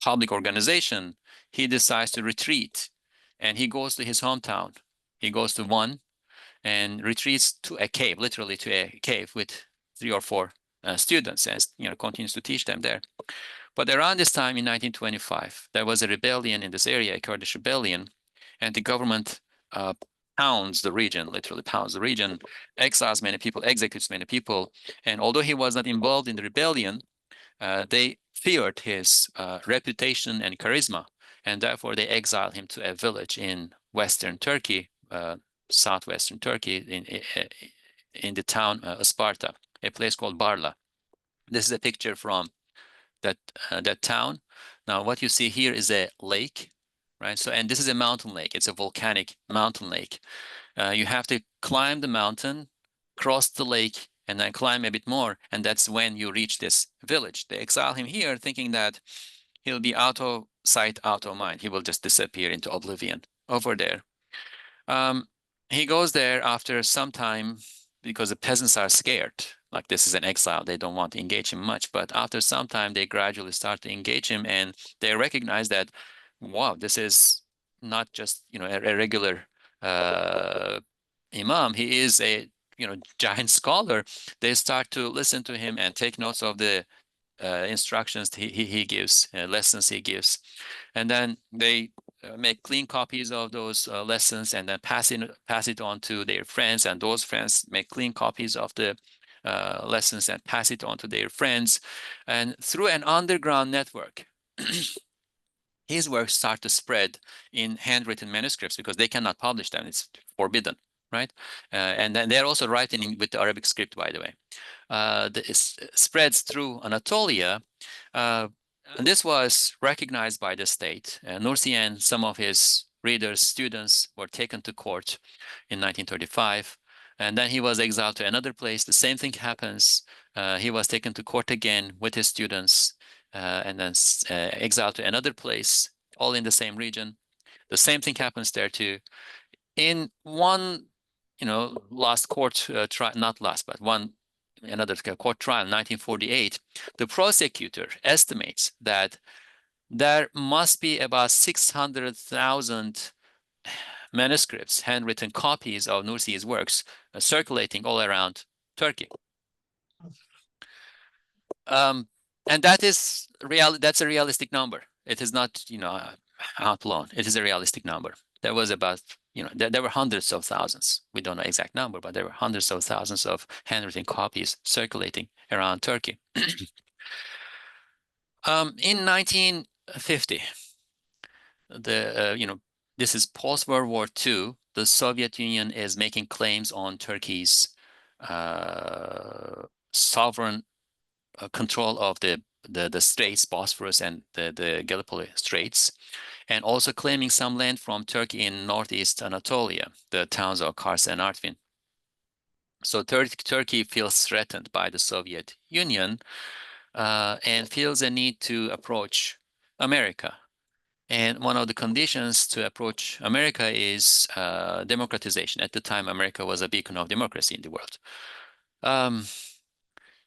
public organization. He decides to retreat, and he goes to his hometown. He goes to Van and retreats to a cave, literally to a cave with 3 or 4 students, and continues to teach them there. But around this time in 1925, there was a rebellion in this area, a Kurdish rebellion, and the government pounds the region, literally pounds the region, exiles many people, executes many people. And although he was not involved in the rebellion, they feared his reputation and charisma, and therefore they exiled him to a village in western Turkey, southwestern Turkey, in the town Sparta, a place called Barla. This is a picture from that town. Now, what you see here is a lake, right? So, and this is a mountain lake. It's a volcanic mountain lake. You have to climb the mountain, cross the lake, and then climb a bit more, and that's when you reach this village. They exile him here, thinking that he'll be out of sight, out of mind. He will just disappear into oblivion over there. He goes there after some time because the peasants are scared. Like, this is an exile. They don't want to engage him much. But after some time, they gradually start to engage him, and they recognize that, wow, this is not just a regular imam. He is a giant scholar. They start to listen to him and take notes of the instructions he gives, lessons he gives, and then they make clean copies of those lessons and then pass it on to their friends, and those friends make clean copies of the lessons and pass it on to their friends, and through an underground network his works start to spread in handwritten manuscripts because they cannot publish them. It's forbidden, right? And then they're also writing with the Arabic script, by the way. It spreads through Anatolia. And this was recognized by the state. Nursi and some of his readers, students, were taken to court in 1935. And then he was exiled to another place. The same thing happens. He was taken to court again with his students, and then exiled to another place, all in the same region. The same thing happens there too. In one, last court trial, not last, but another court trial, 1948, the prosecutor estimates that there must be about 600,000 manuscripts, handwritten copies of Nursi's works circulating all around Turkey. And that's a realistic number. It is not, outblown. It is a realistic number. There was about, there were hundreds of thousands. We don't know exact number, but there were hundreds of thousands of handwritten copies circulating around Turkey. In 1950, the this is post-World War II. The Soviet Union is making claims on Turkey's sovereign control of the straits, Bosphorus and the Gallipoli Straits, and also claiming some land from Turkey in northeast Anatolia, the towns of Kars and Artvin. So Turkey feels threatened by the Soviet Union and feels a need to approach America. And one of the conditions to approach America is democratization. At the time, America was a beacon of democracy in the world.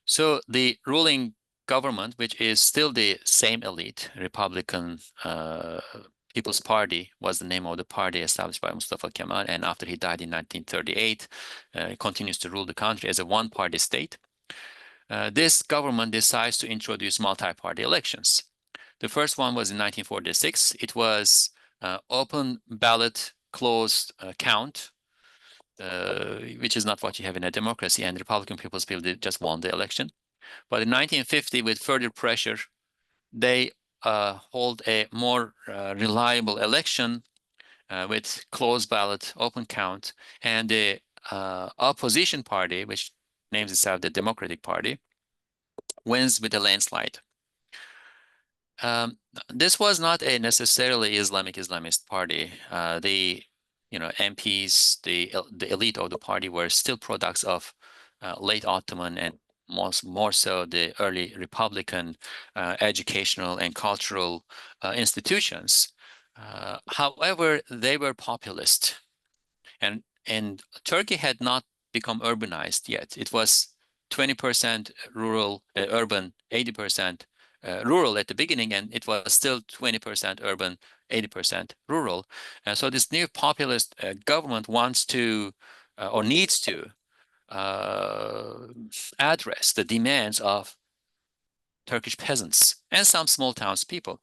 So the ruling government, which is still the same elite, Republican People's Party was the name of the party established by Mustafa Kemal, and after he died in 1938, continues to rule the country as a one-party state. This government decides to introduce multi-party elections. The first one was in 1946. It was open ballot, closed count, which is not what you have in a democracy, and the Republican People's Party just won the election. But in 1950, with further pressure, they hold a more reliable election with closed ballot, open count, and the opposition party, which names itself the Democratic Party, wins with a landslide. This was not a necessarily Islamist party. The MPs, the elite of the party were still products of late Ottoman and more so the early Republican educational and cultural institutions. However, they were populist, and Turkey had not become urbanized yet. It was 20% rural, urban, 80% rural at the beginning, and it was still 20% urban, 80% rural. So this new populist government wants to or needs to address the demands of Turkish peasants and some small townspeople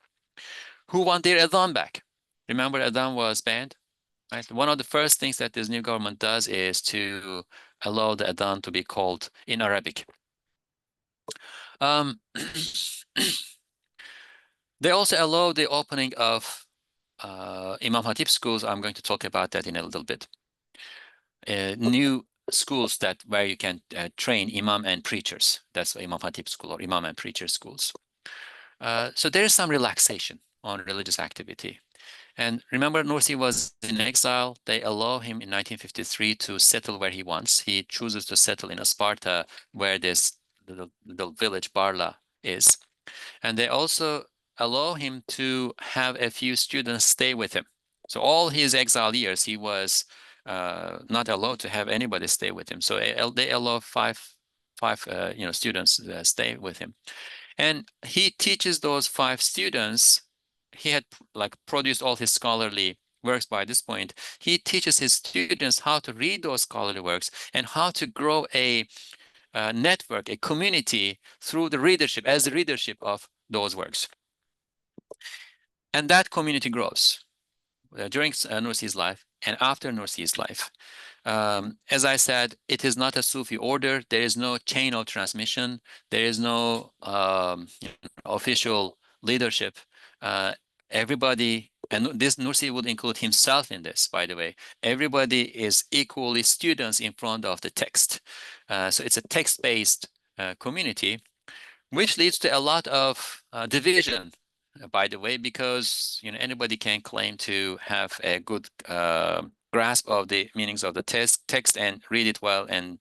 who want their adhan back. Remember, adhan was banned, right? One of the first things that this new government does is to allow the adhan to be called in Arabic. They also allow the opening of Imam Hatip schools. I'm going to talk about that in a little bit. New schools where you can train imam and preachers. That's Imam Hatip school or imam and preacher schools. So there is some relaxation on religious activity. And remember, Nursi was in exile. They allow him in 1953 to settle where he wants. He chooses to settle in Sparta, where this little village Barla is. And they also allow him to have a few students stay with him. So all his exile years, he was not allowed to have anybody stay with him. So they allow five students stay with him. And he teaches those 5 students. He had produced all his scholarly works by this point. He teaches his students how to read those scholarly works and how to grow a network, a community through the readership, as the readership of those works. And that community grows during Nursi's life and after Nursi's life. As I said, it is not a Sufi order. There is no chain of transmission. There is no official leadership. Everybody, and this Nursi would include himself in this, by the way, everybody is equally students in front of the text. So it's a text-based community, which leads to a lot of division, by the way, because anybody can claim to have a good grasp of the meanings of the text and read it well, and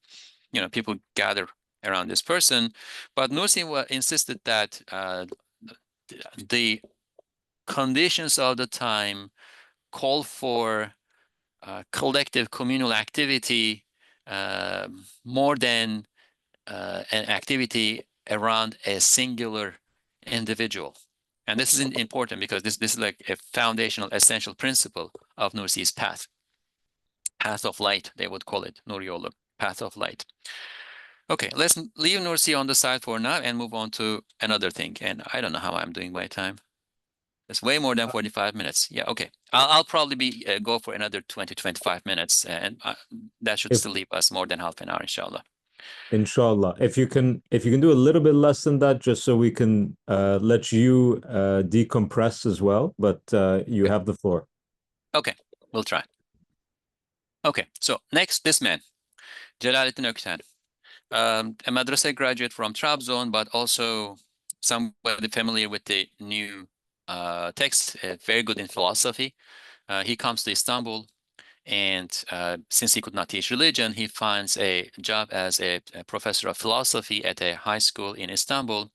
people gather around this person. But Nursi insisted that the conditions of the time call for collective communal activity more than an activity around a singular individual. And this is important because this is like a foundational, essential principle of Nursi's path. Path of light, they would call it, Nur Yolu, path of light. Okay, let's leave Nursi on the side for now and move on to another thing. And I don't know how I'm doing by time. It's way more than 45 minutes. Yeah, okay. I'll probably go for another 20-25 minutes, and that should still leave us more than half an hour, inshallah. Inshallah. If you can do a little bit less than that, just so we can let you decompress as well, but you have the floor. Okay, we'll try. Okay, so next, this man, Jalaluddin Ökten, a madrasa graduate from Trabzon, but also somebody familiar with the new text, very good in philosophy. He comes to Istanbul, and since he could not teach religion, he finds a job as a professor of philosophy at a high school in Istanbul.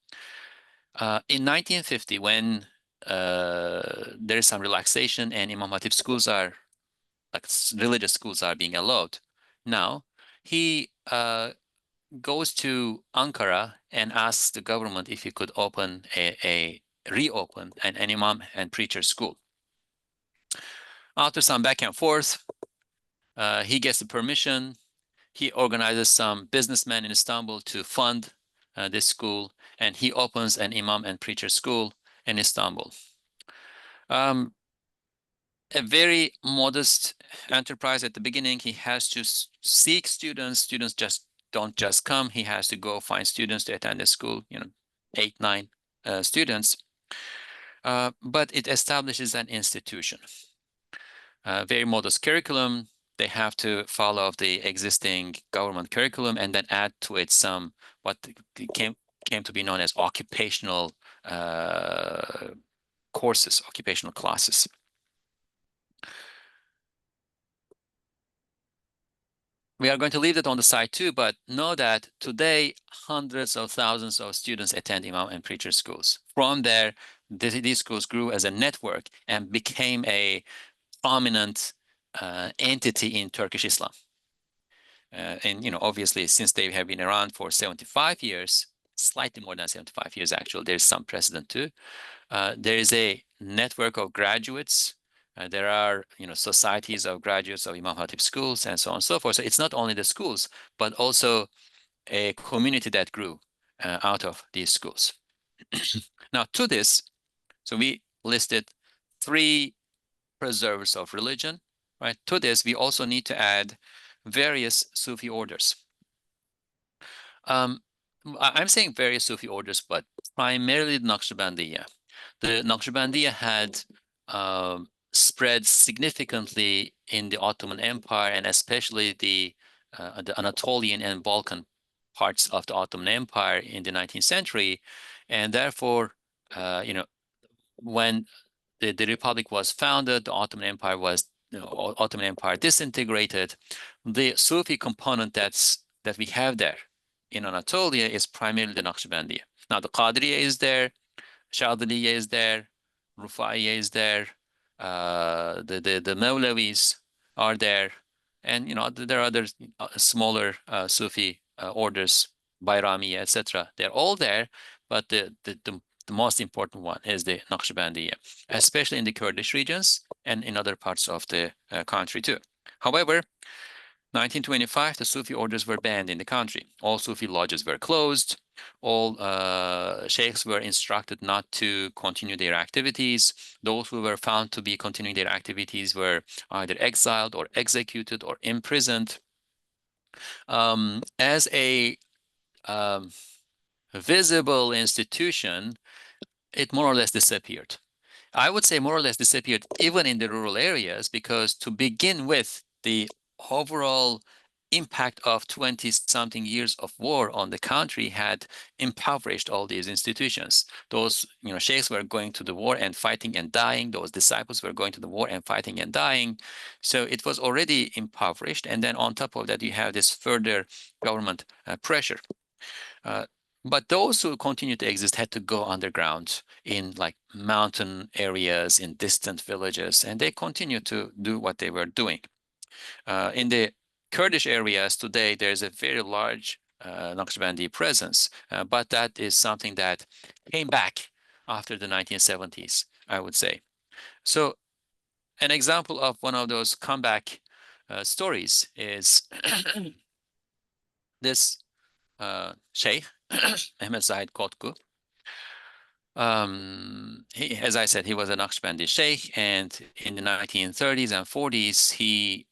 In 1950, when there is some relaxation and Imam Hatip schools are, like religious schools are being allowed, now he goes to Ankara and asks the government if he could open reopen an imam and preacher school. After some back and forth, he gets the permission. He organizes some businessmen in Istanbul to fund this school, and he opens an imam and preacher school in Istanbul. A very modest enterprise at the beginning. He has to seek students. Students don't just come. He has to go find students to attend the school, 8, 9 students. But it establishes an institution. Very modest curriculum. They have to follow the existing government curriculum and then add to it some what came to be known as occupational courses, occupational classes. We are going to leave that on the side too, but know that today hundreds of thousands of students attend imam and preacher schools. From there, these schools grew as a network and became a prominent entity in Turkish Islam. And obviously, since they have been around for 75 years, slightly more than 75 years actually, there's some precedent too. There is a network of graduates. There are, societies of graduates of Imam Hatip schools and so on and so forth. So it's not only the schools, but also a community that grew out of these schools. Now, to this, so we listed 3 preservers of religion, right? To this, we also need to add various Sufi orders. I'm saying various Sufi orders, but primarily the Naqshbandiyya. The Naqshbandiyya had spread significantly in the Ottoman Empire, and especially the Anatolian and Balkan parts of the Ottoman Empire in the 19th century. And therefore, when the Republic was founded, the Ottoman Empire was Ottoman Empire disintegrated. The Sufi component that we have there in Anatolia is primarily the Naqshbandiyya. Now the Qadiriya is there, Shadiliya is there, Rufaiya is there, the Mawlawis are there, and there are other smaller Sufi orders, Bayramiya, etc. They're all there, but the most important one is the Naqshbandiyya, especially in the Kurdish regions and in other parts of the country too. However, 1925, the Sufi orders were banned in the country. All Sufi lodges were closed. All sheikhs were instructed not to continue their activities. Those who were found to be continuing their activities were either exiled or executed or imprisoned. As a visible institution, it more or less disappeared. I would say more or less disappeared even in the rural areas, because to begin with, the overall impact of 20-something years of war on the country had impoverished all these institutions. Those sheikhs were going to the war and fighting and dying. Those disciples were going to the war and fighting and dying. So it was already impoverished. And then on top of that, you have this further government pressure. But those who continued to exist had to go underground in like mountain areas, in distant villages, and they continued to do what they were doing. In the Kurdish areas today, there's a very large Naqshbandi presence, but that is something that came back after the 1970s, I would say. So an example of one of those comeback stories is this Sheikh, Ahmed Zahid Kotku. As I said, he was a Naqshbandi sheikh, and in the 1930s and 40s, he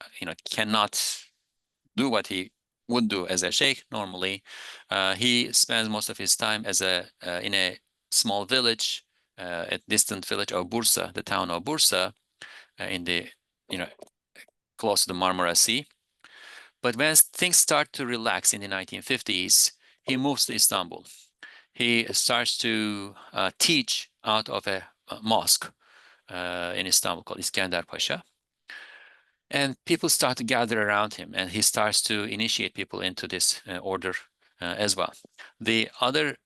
cannot do what he would do as a sheikh normally. He spends most of his time as in a small village, a distant village of Bursa, the town of Bursa, in the close to the Marmara Sea. But when things start to relax in the 1950s, he moves to Istanbul. He starts to teach out of a mosque in Istanbul called Iskender Pasha. And people start to gather around him, and he starts to initiate people into this order as well. The other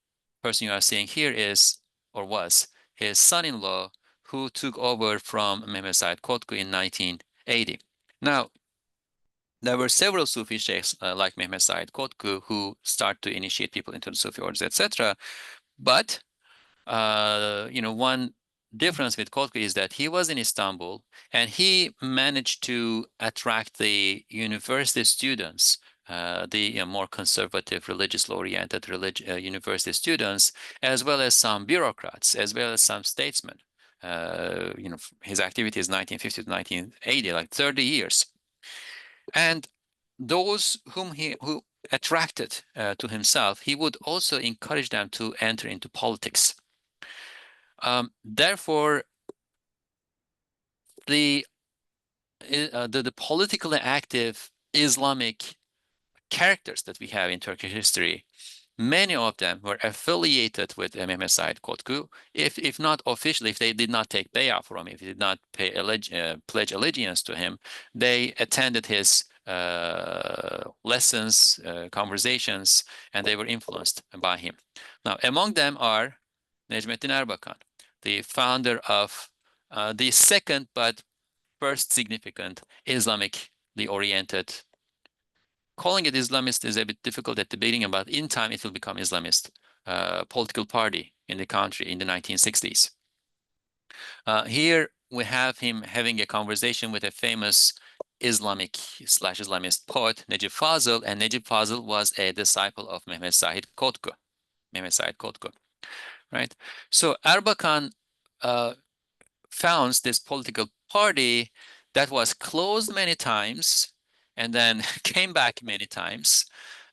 person you are seeing here is, or was, his son-in-law, who took over from Mehmet Said Kotku in 1980. Now, there were several Sufi sheikhs like Mehmet Said Kotku who start to initiate people into the Sufi orders, etc. But one difference with Kotku is that he was in Istanbul and he managed to attract the university students, the more conservative, religiously oriented university students, as well as some bureaucrats, as well as some statesmen. His activity is 1950 to 1980, like 30 years. And those who attracted to himself, he would also encourage them to enter into politics. Therefore, the politically active Islamic characters that we have in Turkish history, many of them were affiliated with Mehmet Said Kotku, if not officially, if they did not take bay'ah from him, if they did not pledge allegiance to him, they attended his lessons, conversations, and they were influenced by him. Now, among them are Necmettin Erbakan, the founder of the second but first significant Islamically oriented. Calling it Islamist is a bit difficult at the beginning, but in time it will become Islamist political party in the country in the 1960s. Here we have him having a conversation with a famous Islamic/Islamist poet, Necip Fazıl, and Necip Fazıl was a disciple of Mehmet Said Kotku. Right? So Erbakan founds this political party that was closed many times and then came back many times.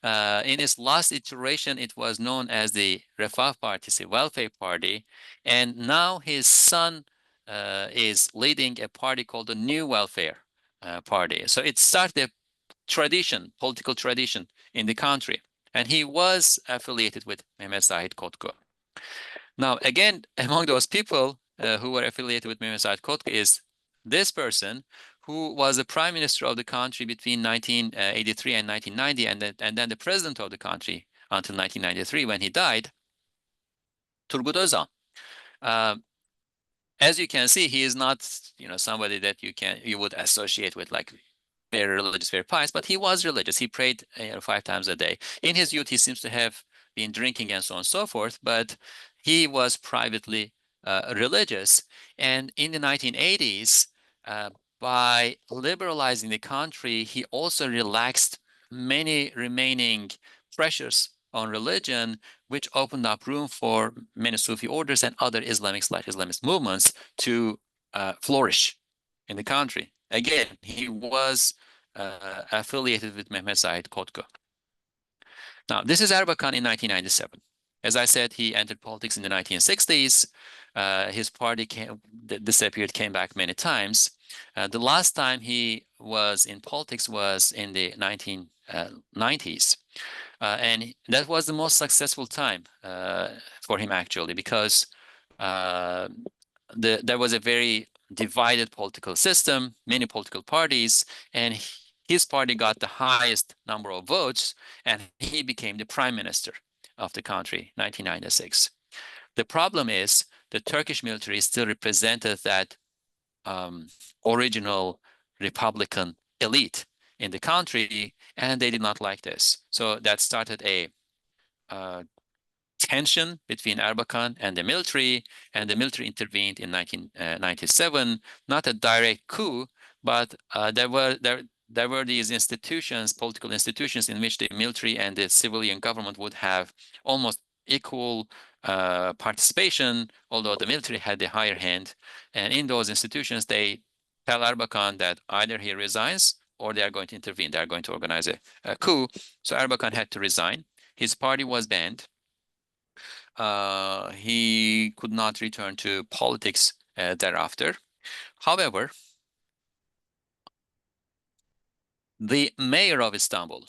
In its last iteration, it was known as the Refah Party, the Welfare Party, and now his son is leading a party called the New Welfare Party. So it started a tradition, political tradition in the country, and he was affiliated with Mehmet Said Kotku. Now, again, among those people who were affiliated with Mehmet Said Kotku is this person who was the prime minister of the country between 1983 and 1990, and then the president of the country until 1993 when he died, Turgut Özal. As you can see, he is not, somebody that you would associate with like very religious, very pious, but he was religious. He prayed 5 times a day. In his youth, he seems to have been drinking and so on and so forth, but he was privately religious. And in the 1980s, by liberalizing the country, he also relaxed many remaining pressures on religion, which opened up room for many Sufi orders and other Islamist movements to flourish in the country. Again, he was affiliated with Mehmet Said Kotku. Now, this is Erbakan in 1997. As I said, he entered politics in the 1960s. His party disappeared, came back many times. The last time he was in politics was in the 1990s. And that was the most successful time for him, actually, because there was a very divided political system, many political parties, and his party got the highest number of votes, and he became the prime minister of the country, 1996. The problem is the Turkish military still represented that original Republican elite in the country, and they did not like this. So that started a tension between Erbakan and the military intervened in 1997. Not a direct coup, but there were these institutions, political institutions, in which the military and the civilian government would have almost equal participation, although the military had the higher hand. And in those institutions, they tell Erbakan that either he resigns or they are going to intervene. They are going to organize a coup. So Erbakan had to resign. His party was banned. He could not return to politics thereafter. However, The mayor of Istanbul,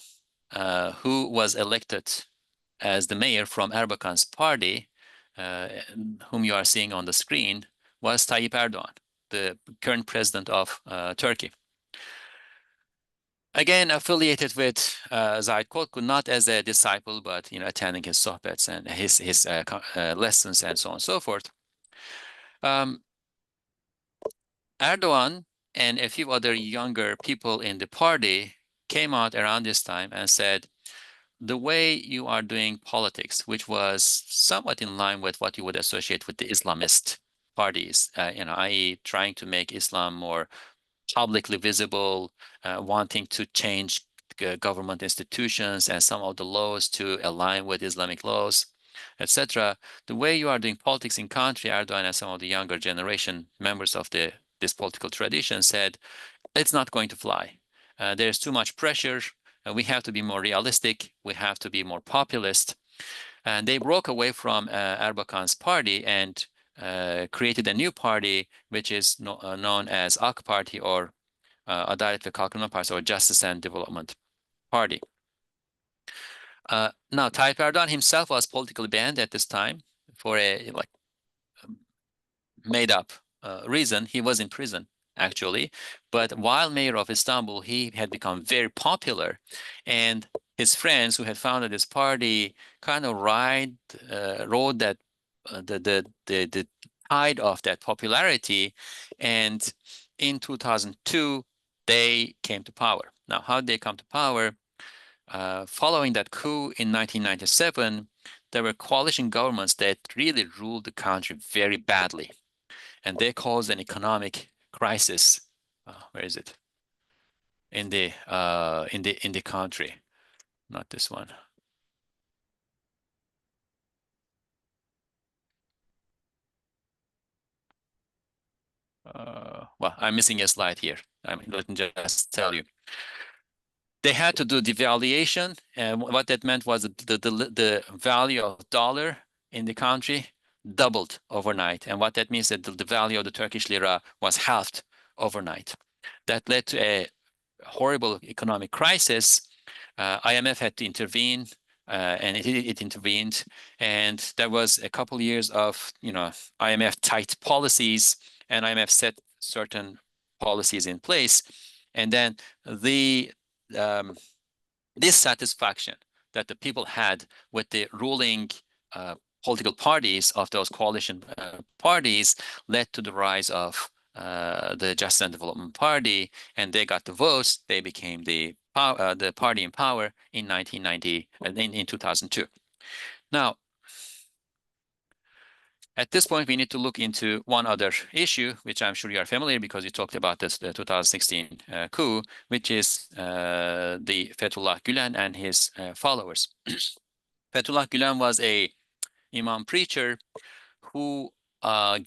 who was elected as the mayor from Erbakan's party, whom you are seeing on the screen, was Tayyip Erdogan, the current president of Turkey. Again, affiliated with Zahid Kotku, not as a disciple, but attending his sohbets and his lessons and so on and so forth. Erdogan and a few other younger people in the party came out around this time and said, the way you are doing politics, which was somewhat in line with what you would associate with the Islamist parties, i.e. trying to make Islam more publicly visible, wanting to change government institutions and some of the laws to align with Islamic laws, etc. The way you are doing politics in country, Erdogan and some of the younger generation members of this political tradition said, it's not going to fly. There's too much pressure. We have to be more realistic. We have to be more populist. And they broke away from Erbakan's party and created a new party, which is known as AK Party or Adalet ve Kalkınma Partisi, or Justice and Development Party. Now, Tayyip Erdogan himself was politically banned at this time for a made-up reason. He was in prison, actually. But while mayor of Istanbul, he had become very popular. And his friends who had founded this party kind of rode that the tide of that popularity. And in 2002, they came to power. Now, how did they come to power? Following that coup in 1997, there were coalition governments that really ruled the country very badly, and they caused an economic crisis. Where is it? In the country, not this one. Well, I'm missing a slide here. Let me just tell you. They had to do devaluation, and what that meant was the value of dollar in the country doubled overnight. And what that means is that the value of the Turkish lira was halved overnight. That led to a horrible economic crisis. IMF had to intervene, and it intervened. And there was a couple years of IMF tight policies, and IMF set certain policies in place. And then the dissatisfaction that the people had with the ruling political parties of those coalition parties led to the rise of the Justice and Development Party, and they got the votes. They became the party in power in 1990 in 2002. Now, at this point, we need to look into one other issue, which I'm sure you are familiar because you talked about this, the 2016 coup, which is the Fethullah Gülen and his followers. Fethullah Gülen was a imam preacher who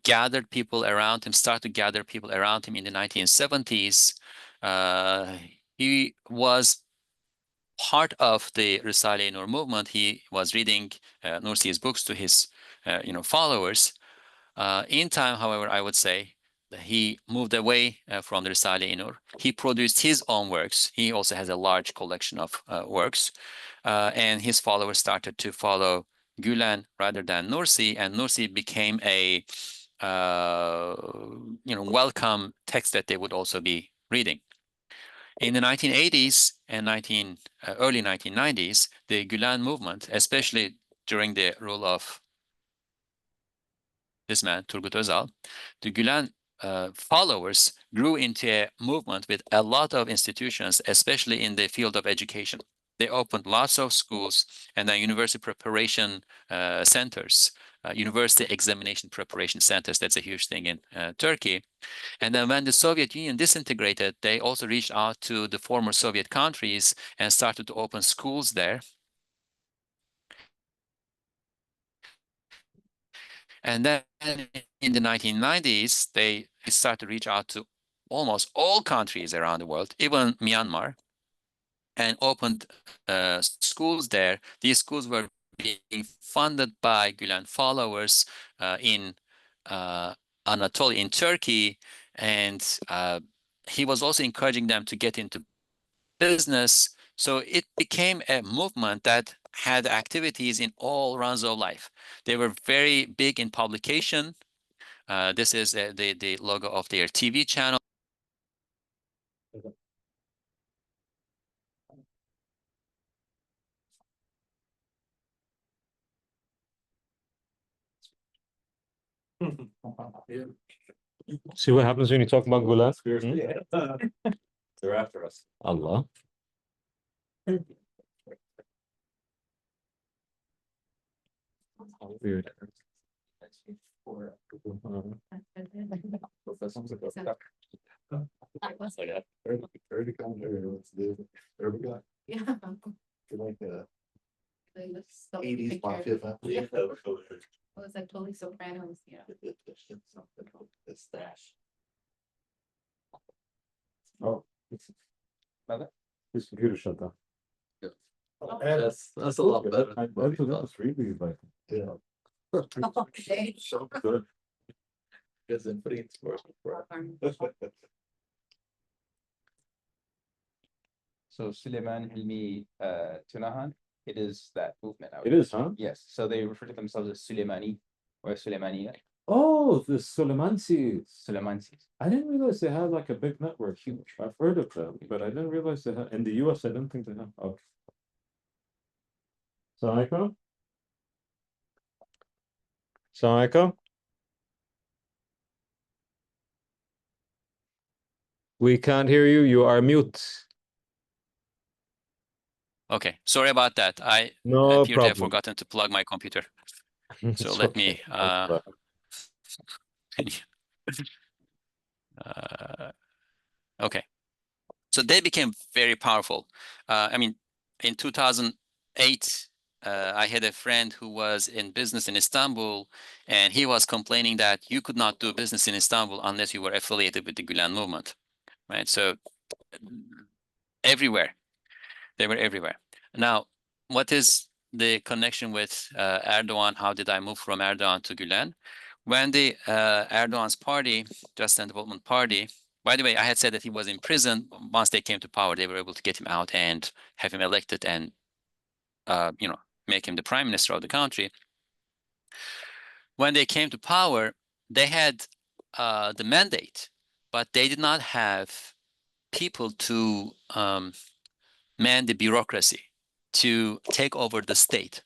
gathered people around him, started to gather people around him in the 1970s. He was part of the Risale-i Nur movement. He was reading Nursi's books to his followers. In time, however, I would say that he moved away from the Risale-i Nur. He produced his own works. He also has a large collection of works. And his followers started to follow Gülen rather than Nursi, and Nursi became a welcome text that they would also be reading. In the 1980s and early 1990s, the Gülen movement, especially during the rule of this man, Turgut Özal, the Gülen followers grew into a movement with a lot of institutions, especially in the field of education. They opened lots of schools and then university preparation centers, university examination preparation centers. That's a huge thing in Turkey. And then when the Soviet Union disintegrated, they also reached out to the former Soviet countries and started to open schools there. And then in the 1990s, they started to reach out to almost all countries around the world, even Myanmar, and opened schools there. These schools were being funded by Gülen followers in Anatolia, in Turkey, and he was also encouraging them to get into business. So it became a movement that had activities in all rounds of life. They were very big in publication. This is the logo of their TV channel. See what happens when you talk about Gulen? They're after us. Allah. Weird. Yeah. Like the Like the 80s mafia family. It was like totally Sopranos, yeah. The stash. Oh. His computer shut down. That's a lot better. That's really like, Yeah. Okay. So good. Because in putting it to work. So Suleiman Hilmi Tunahan, it is that movement. it is, huh? Yes. So they refer to themselves as Suleimani or Suleimaniya. Oh, the Suleimansi. Suleimansis. I didn't realize they had like a big network. Huge. I've heard of them, but I didn't realize they had in the US. I didn't think they have. Okay. Assalamu alaikum. Assalamu alaikum. We can't hear you. You are mute. Okay, sorry about that. I No appear to have problem. forgotten to plug my computer. So It's let me okay. okay. So they became very powerful. I mean, in 2008, I had a friend who was in business in Istanbul, and he was complaining that you could not do business in Istanbul unless you were affiliated with the Gülen movement, right? So everywhere, they were everywhere. Now, what is the connection with Erdogan? How did I move from Erdogan to Gülen? When the Erdogan's party, Just and Development Party, by the way, I had said that he was in prison. Once they came to power, they were able to get him out and have him elected and, make him the prime minister of the country. When they came to power, they had the mandate, but they did not have people to man the bureaucracy, to take over the state.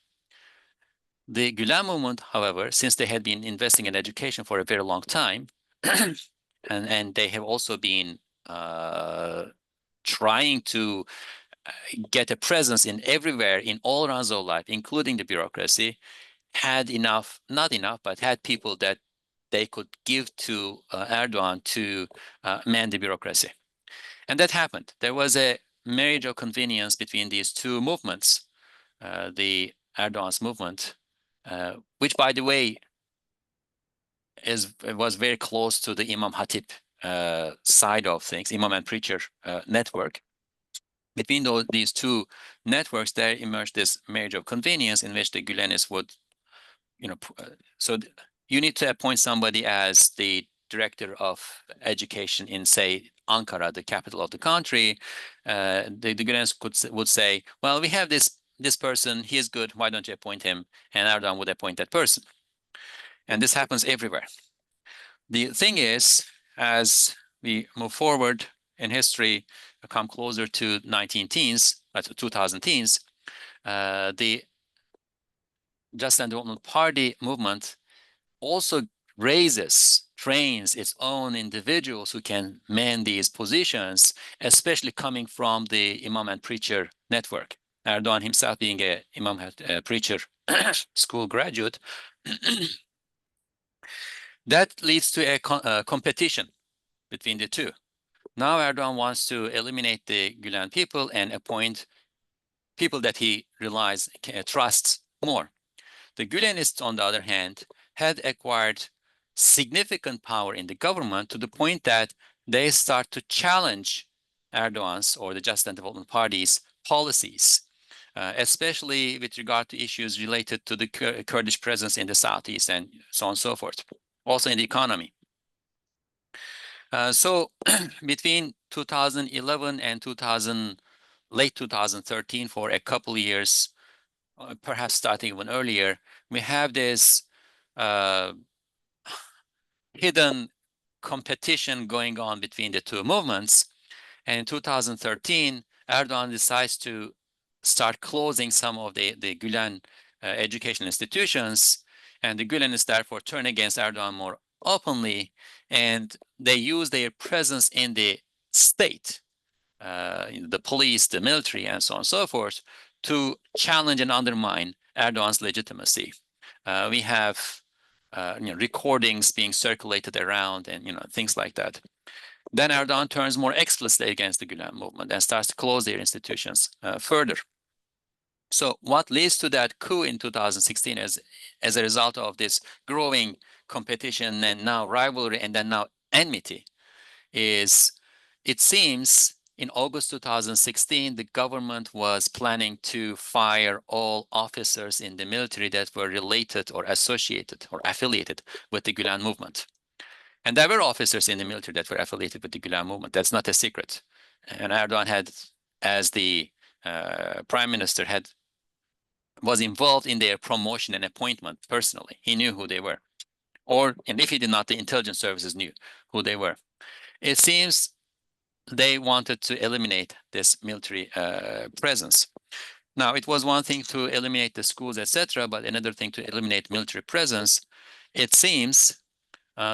The Gülen movement, however, since they had been investing in education for a very long time, and they have also been trying to get a presence in everywhere, in all rounds of life, including the bureaucracy, had enough, not enough, but had people that they could give to Erdogan to man the bureaucracy. And that happened. There was a marriage of convenience between these two movements, the Erdogan's movement, which, by the way, was very close to the Imam Hatip side of things, Imam and Preacher network. Between these two networks, there emerged this marriage of convenience in which the Gülenis would, so you need to appoint somebody as the director of education in, say, Ankara, the capital of the country. The Gülenis would say, well, we have this person, he is good, why don't you appoint him? And Erdogan would appoint that person. And this happens everywhere. The thing is, as we move forward in history, come closer to 19 teens, to 2000 teens, the Just and Development Party movement also trains its own individuals who can man these positions, especially coming from the Imam and Preacher network. Erdogan himself being a Imam Preacher school graduate, that leads to a competition between the two. Now Erdogan wants to eliminate the Gülen people and appoint people that he trusts more. The Gülenists, on the other hand, had acquired significant power in the government to the point that they start to challenge Erdogan's or the Just and Development Party's policies, especially with regard to issues related to the Kurdish presence in the southeast and so on and so forth, also in the economy. So between 2011 and 2014, late 2013 for a couple of years, perhaps starting even earlier, we have this hidden competition going on between the two movements. And in 2013, Erdogan decides to start closing some of the Gülen educational institutions. And the Gülenists therefore turn against Erdogan more openly. And they use their presence in the state, the police, the military, and so on and so forth, to challenge and undermine Erdogan's legitimacy. We have recordings being circulated around and things like that. Then Erdogan turns more explicitly against the Gülen movement and starts to close their institutions further. So what leads to that coup in 2016 as a result of this growing competition and now rivalry and then now enmity is, it seems in August 2016, the government was planning to fire all officers in the military that were related or associated or affiliated with the Gülen movement. And there were officers in the military that were affiliated with the Gülen movement. That's not a secret. And Erdogan had, as the prime minister, was involved in their promotion and appointment personally. He knew who they were. And if he did not, the intelligence services knew who they were. It seems they wanted to eliminate this military presence. Now, it was one thing to eliminate the schools, etc., but another thing to eliminate military presence. It seems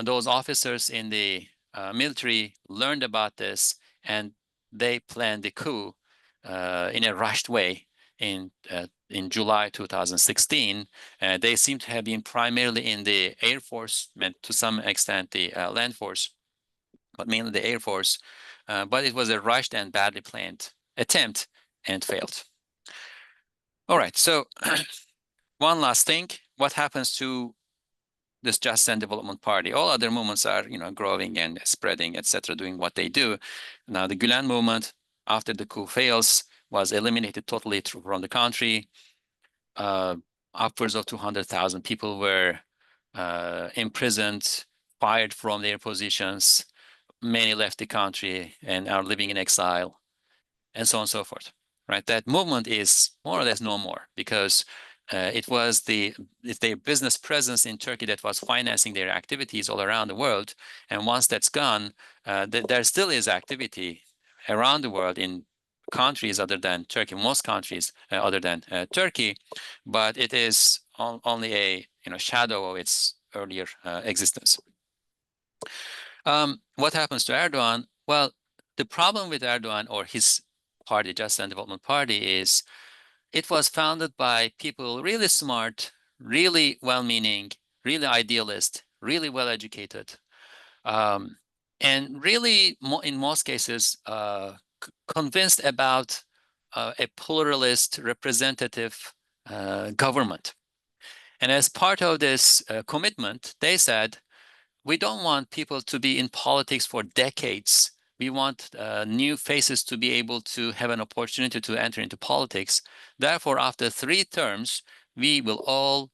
those officers in the military learned about this, and they planned the coup in a rushed way in July 2016. They seem to have been primarily in the Air Force, and to some extent the land force, but mainly the Air Force. But it was a rushed and badly planned attempt and failed. All right, so one last thing, what happens to this Justice and Development Party? All other movements are, growing and spreading, etc., doing what they do. Now, the Gülen movement, after the coup fails, was eliminated totally from the country. Upwards of 200,000 people were imprisoned, fired from their positions. Many left the country and are living in exile, and so on and so forth. Right? That movement is more or less no more, because it was their business presence in Turkey that was financing their activities all around the world. And once that's gone, there still is activity around the world in countries other than Turkey, most countries other than Turkey, but it is only a shadow of its earlier existence. What happens to Erdogan? Well, the problem with Erdogan or his party, Justice and Development Party, is it was founded by people really smart, really well-meaning, really idealist, really well-educated, and really, in most cases, convinced about a pluralist, representative government. And as part of this commitment, they said, we don't want people to be in politics for decades. We want new faces to be able to have an opportunity to enter into politics. Therefore, after 3 terms, we will all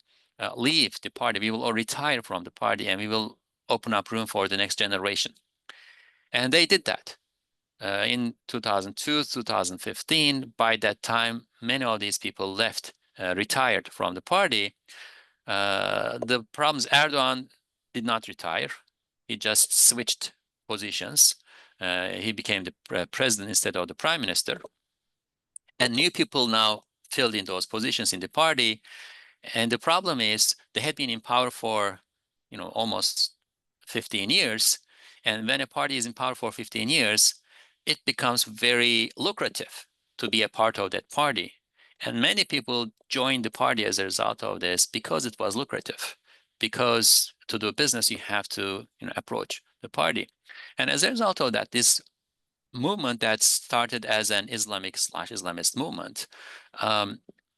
leave the party. We will all retire from the party, and we will open up room for the next generation. And they did that in 2002, 2015. By that time, many of these people left, retired from the party. The problem is Erdogan did not retire. He just switched positions. He became the president instead of the prime minister. And new people now filled in those positions in the party. And the problem is they had been in power for, almost 15 years. And when a party is in power for 15 years, it becomes very lucrative to be a part of that party. And many people joined the party as a result of this because it was lucrative. Because to do business, you have to approach the party. And as a result of that, this movement that started as an Islamic/Islamist movement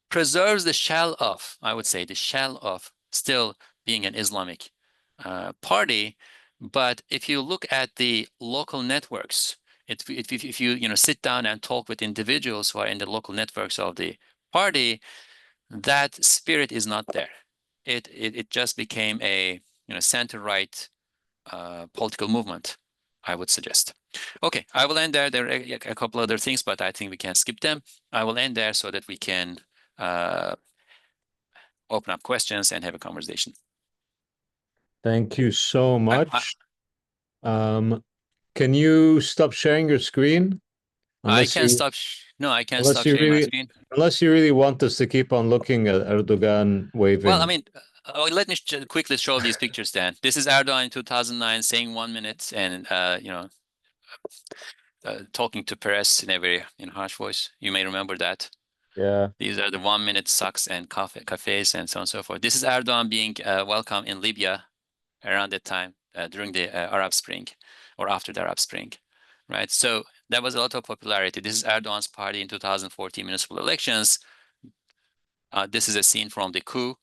preserves the shell of, I would say, the shell of still being an Islamic party. But if you look at the local networks, if you sit down and talk with individuals who are in the local networks of the party, that spirit is not there. It just became a center-right political movement I would suggest. Okay, I will end there. There are a couple other things, but I think we can skip them. I will end there so that we can open up questions and have a conversation. Thank you so much. Can you stop sharing your screen? I can stop. No, I can't unless stop you sharing my really, screen. unless you really want us to keep on looking at Erdogan waving. Well, I mean, let me quickly show these pictures then. This is Erdogan in 2009 saying 1 minute and, talking to press in a very harsh voice. You may remember that. Yeah. These are the 1 minute sucks and cafes and so on and so forth. This is Erdogan being welcome in Libya around that time during the Arab Spring or after the Arab Spring, right? So that was a lot of popularity. This is Erdogan's party in 2014 municipal elections. This is a scene from the coup.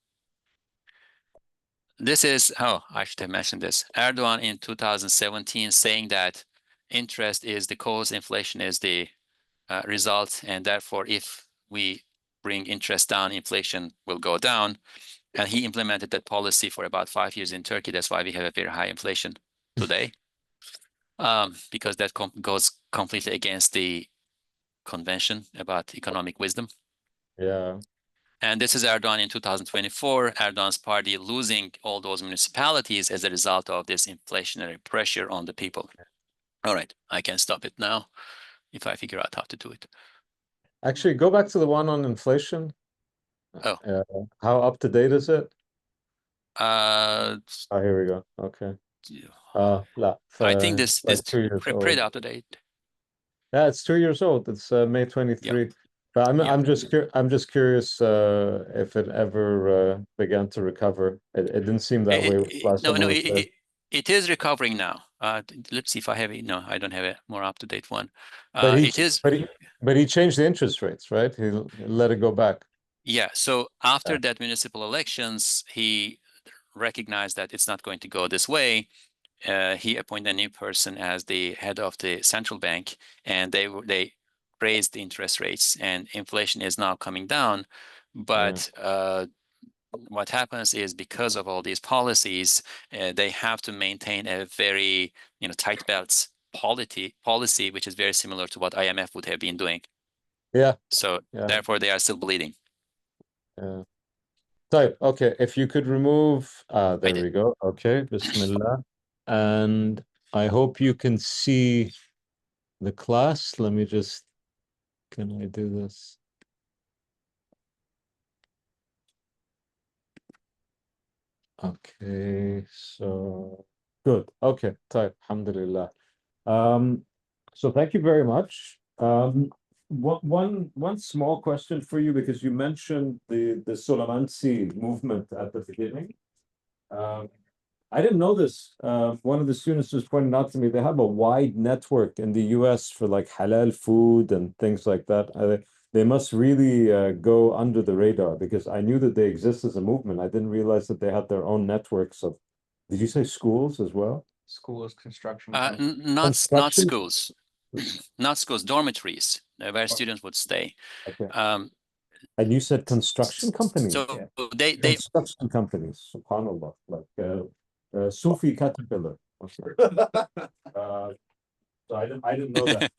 This is, oh, I should have mentioned this. Erdogan in 2017 saying that interest is the cause, inflation is the result, and therefore if we bring interest down, inflation will go down. And he implemented that policy for about 5 years in Turkey. That's why we have a very high inflation today, because that goes completely against the convention about economic wisdom. Yeah. And this is Erdogan in 2024, Erdogan's party losing all those municipalities as a result of this inflationary pressure on the people. All right, I can stop it now if I figure out how to do it. Actually, go back to the one on inflation. Oh. How up to date is it? Oh, here we go. Okay. I think this like is 2 years pretty old. up to date. Yeah, it's 2 years old. It's May 23. Yeah. But Yeah. I'm just curious if it ever began to recover. It didn't seem that way last time. No, it is recovering now. Let's see if I have it. No, I don't have a more up-to-date one. It is. But he changed the interest rates, right? He let it go back. Yeah. So after that municipal elections, he recognized that it's not going to go this way. He appointed a new person as the head of the central bank, and they raised the interest rates, and inflation is now coming down. But what happens is because of all these policies, they have to maintain a very tight belts policy, which is very similar to what IMF would have been doing. Yeah. So therefore, they are still bleeding. Yeah. So, okay, if you could remove, there we go. Okay, Bismillah. And I hope you can see the class. Let me just, can I do this? Okay, so good. Okay, type, alhamdulillah. So thank you very much. One small question for you, because you mentioned the Sulamansi movement at the beginning. I didn't know this. One of the students just pointed out to me they have a wide network in the US for like halal food and things like that. They must really go under the radar, because I knew that they exist as a movement. I didn't realize that they had their own networks of, did you say schools as well? Schools, construction. Not schools, not schools, dormitories where students would stay. Okay. And you said construction companies. So they construction companies, subhanallah, like Sufi Caterpillar. Okay. So I didn't know that.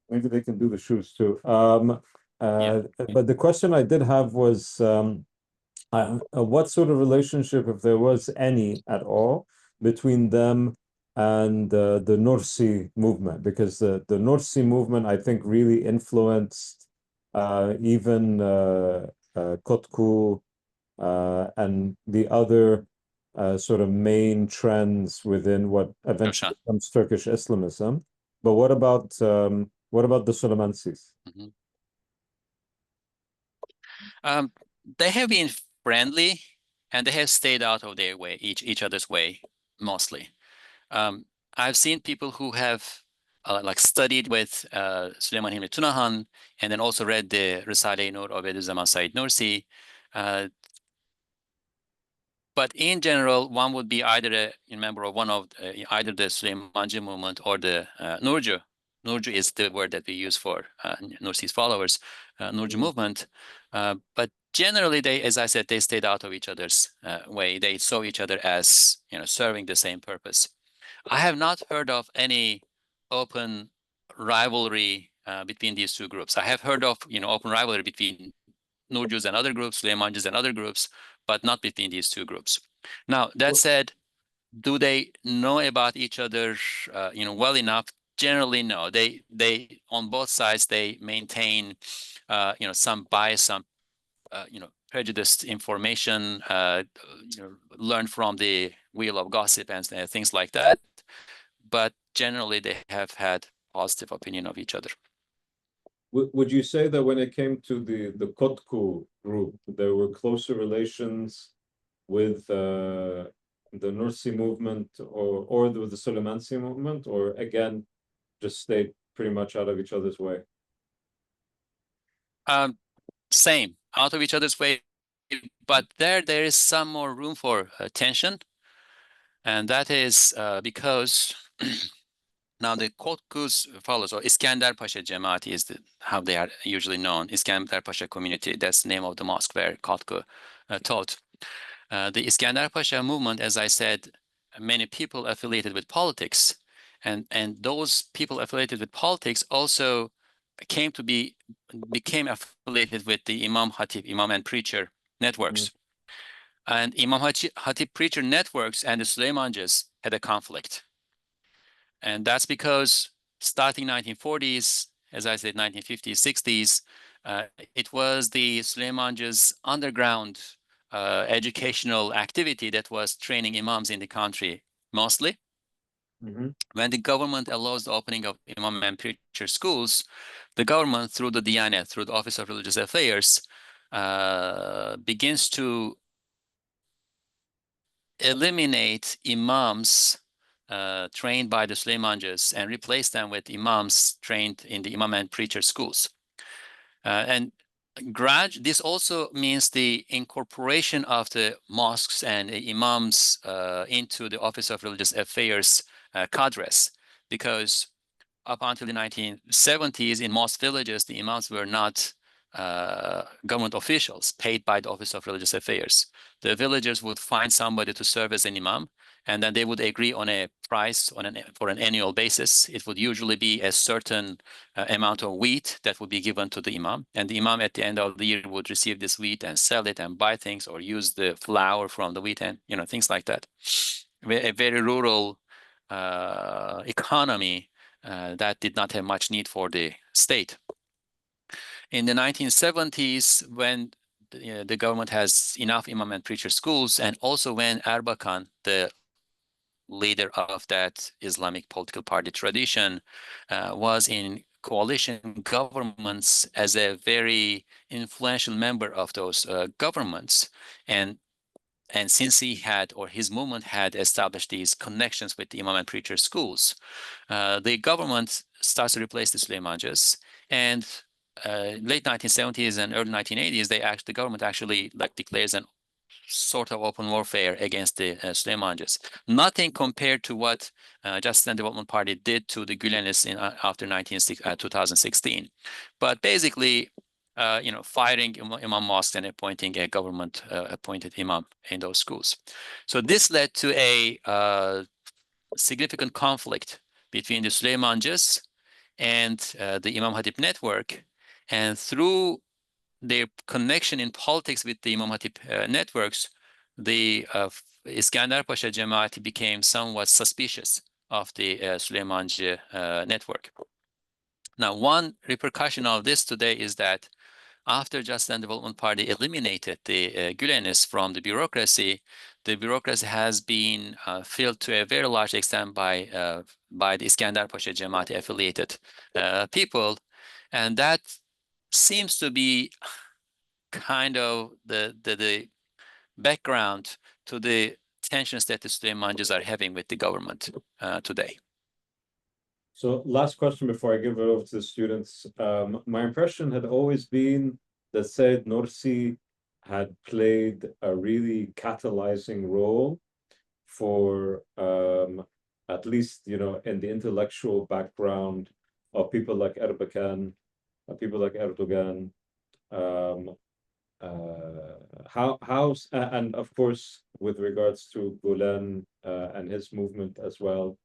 Maybe they can do the shoes too. But the question I did have was, what sort of relationship, if there was any at all, between them and the Nursi movement? Because the Nursi movement, I think, really influenced even Kotku and the other sort of main trends within what eventually becomes Turkish Islamism. But what about the Sulamansis? They have been friendly, and they have stayed out of their way, each other's way, mostly. I've seen people who have like studied with Süleyman Hilmi Tunahan, and then also read the Risale-i Nur of Bediüzzaman Said Nursi. But in general, one would be either a member of one of either the Süleymanci movement or the Nurcu. Nurcu is the word that we use for Nursi's followers, Nurcu movement. But generally, they, as I said, they stayed out of each other's way. They saw each other as serving the same purpose. I have not heard of any open rivalry between these two groups. I have heard of, open rivalry between Nurjus and other groups, Süleymancıs and other groups, but not between these two groups. Now, that said, do they know about each other, well enough? Generally, no. They on both sides, they maintain, some bias, some, prejudiced information, learned from the wheel of gossip and things like that. But generally, they have had positive opinion of each other. Would you say that when it came to the Kotku group, there were closer relations with the Nursi movement or with the Süleymansi movement, or again, just stayed pretty much out of each other's way? Same, out of each other's way, but there is some more room for tension, and that is because now the Kotkus follows, or Iskender Pasha Cemaati is how they are usually known. Iskender Pasha community, that's the name of the mosque where Kotku taught. The Iskender Pasha movement, as I said, many people affiliated with politics, and those people affiliated with politics also became affiliated with the Imam Hatip, Imam and Preacher networks. And Imam Hatip Preacher networks and the Süleymancıs had a conflict. And that's because starting 1940s, as I said, 1950s, 60s, it was the Süleymancıs underground educational activity that was training imams in the country mostly. When the government allows the opening of imam and preacher schools, the government, through the Diyanet, through the Office of Religious Affairs, begins to eliminate imams trained by the Süleymancıs and replace them with imams trained in the imam and preacher schools. And this also means the incorporation of the mosques and imams into the Office of Religious Affairs cadres, because up until the 1970s, in most villages, the imams were not government officials paid by the Office of Religious Affairs. The villagers would find somebody to serve as an imam, and then they would agree on a price for an annual basis. It would usually be a certain amount of wheat that would be given to the imam, and the imam at the end of the year would receive this wheat and sell it and buy things or use the flour from the wheat and things like that. A very rural economy that did not have much need for the state. In the 1970s, when the government has enough imam and preacher schools, and also when Erbakan, the leader of that Islamic political party tradition, was in coalition governments as a very influential member of those governments, and since he had, or his movement had established these connections with the imam and preacher schools, the government starts to replace the Süleymancıs, and late 1970s and early 1980s, the government actually declares an sort of open warfare against the Süleymancıs. Nothing compared to what Justice and Development Party did to the Gülenists after 2016, but basically, firing imam mosques and appointing a government appointed imam in those schools. So this led to a significant conflict between the Süleymancıs and the Imam Hatip network, and through their connection in politics with the Imam Hatip networks, the Iskender Pasha Cemaati became somewhat suspicious of the Süleymancı network. Now, one repercussion of this today is that after Justice and Development Party eliminated the Gülenists from the bureaucracy has been filled to a very large extent by the Iskender Pasha Cemaati affiliated people, and that seems to be kind of the background to the tensions that the Süleymancıs are having with the government today. So last question before I give it over to the students. My impression had always been that Said Nursi had played a really catalyzing role for at least, in the intellectual background of people like Erbakan, people like Erdogan, and of course, with regards to Gulen and his movement as well,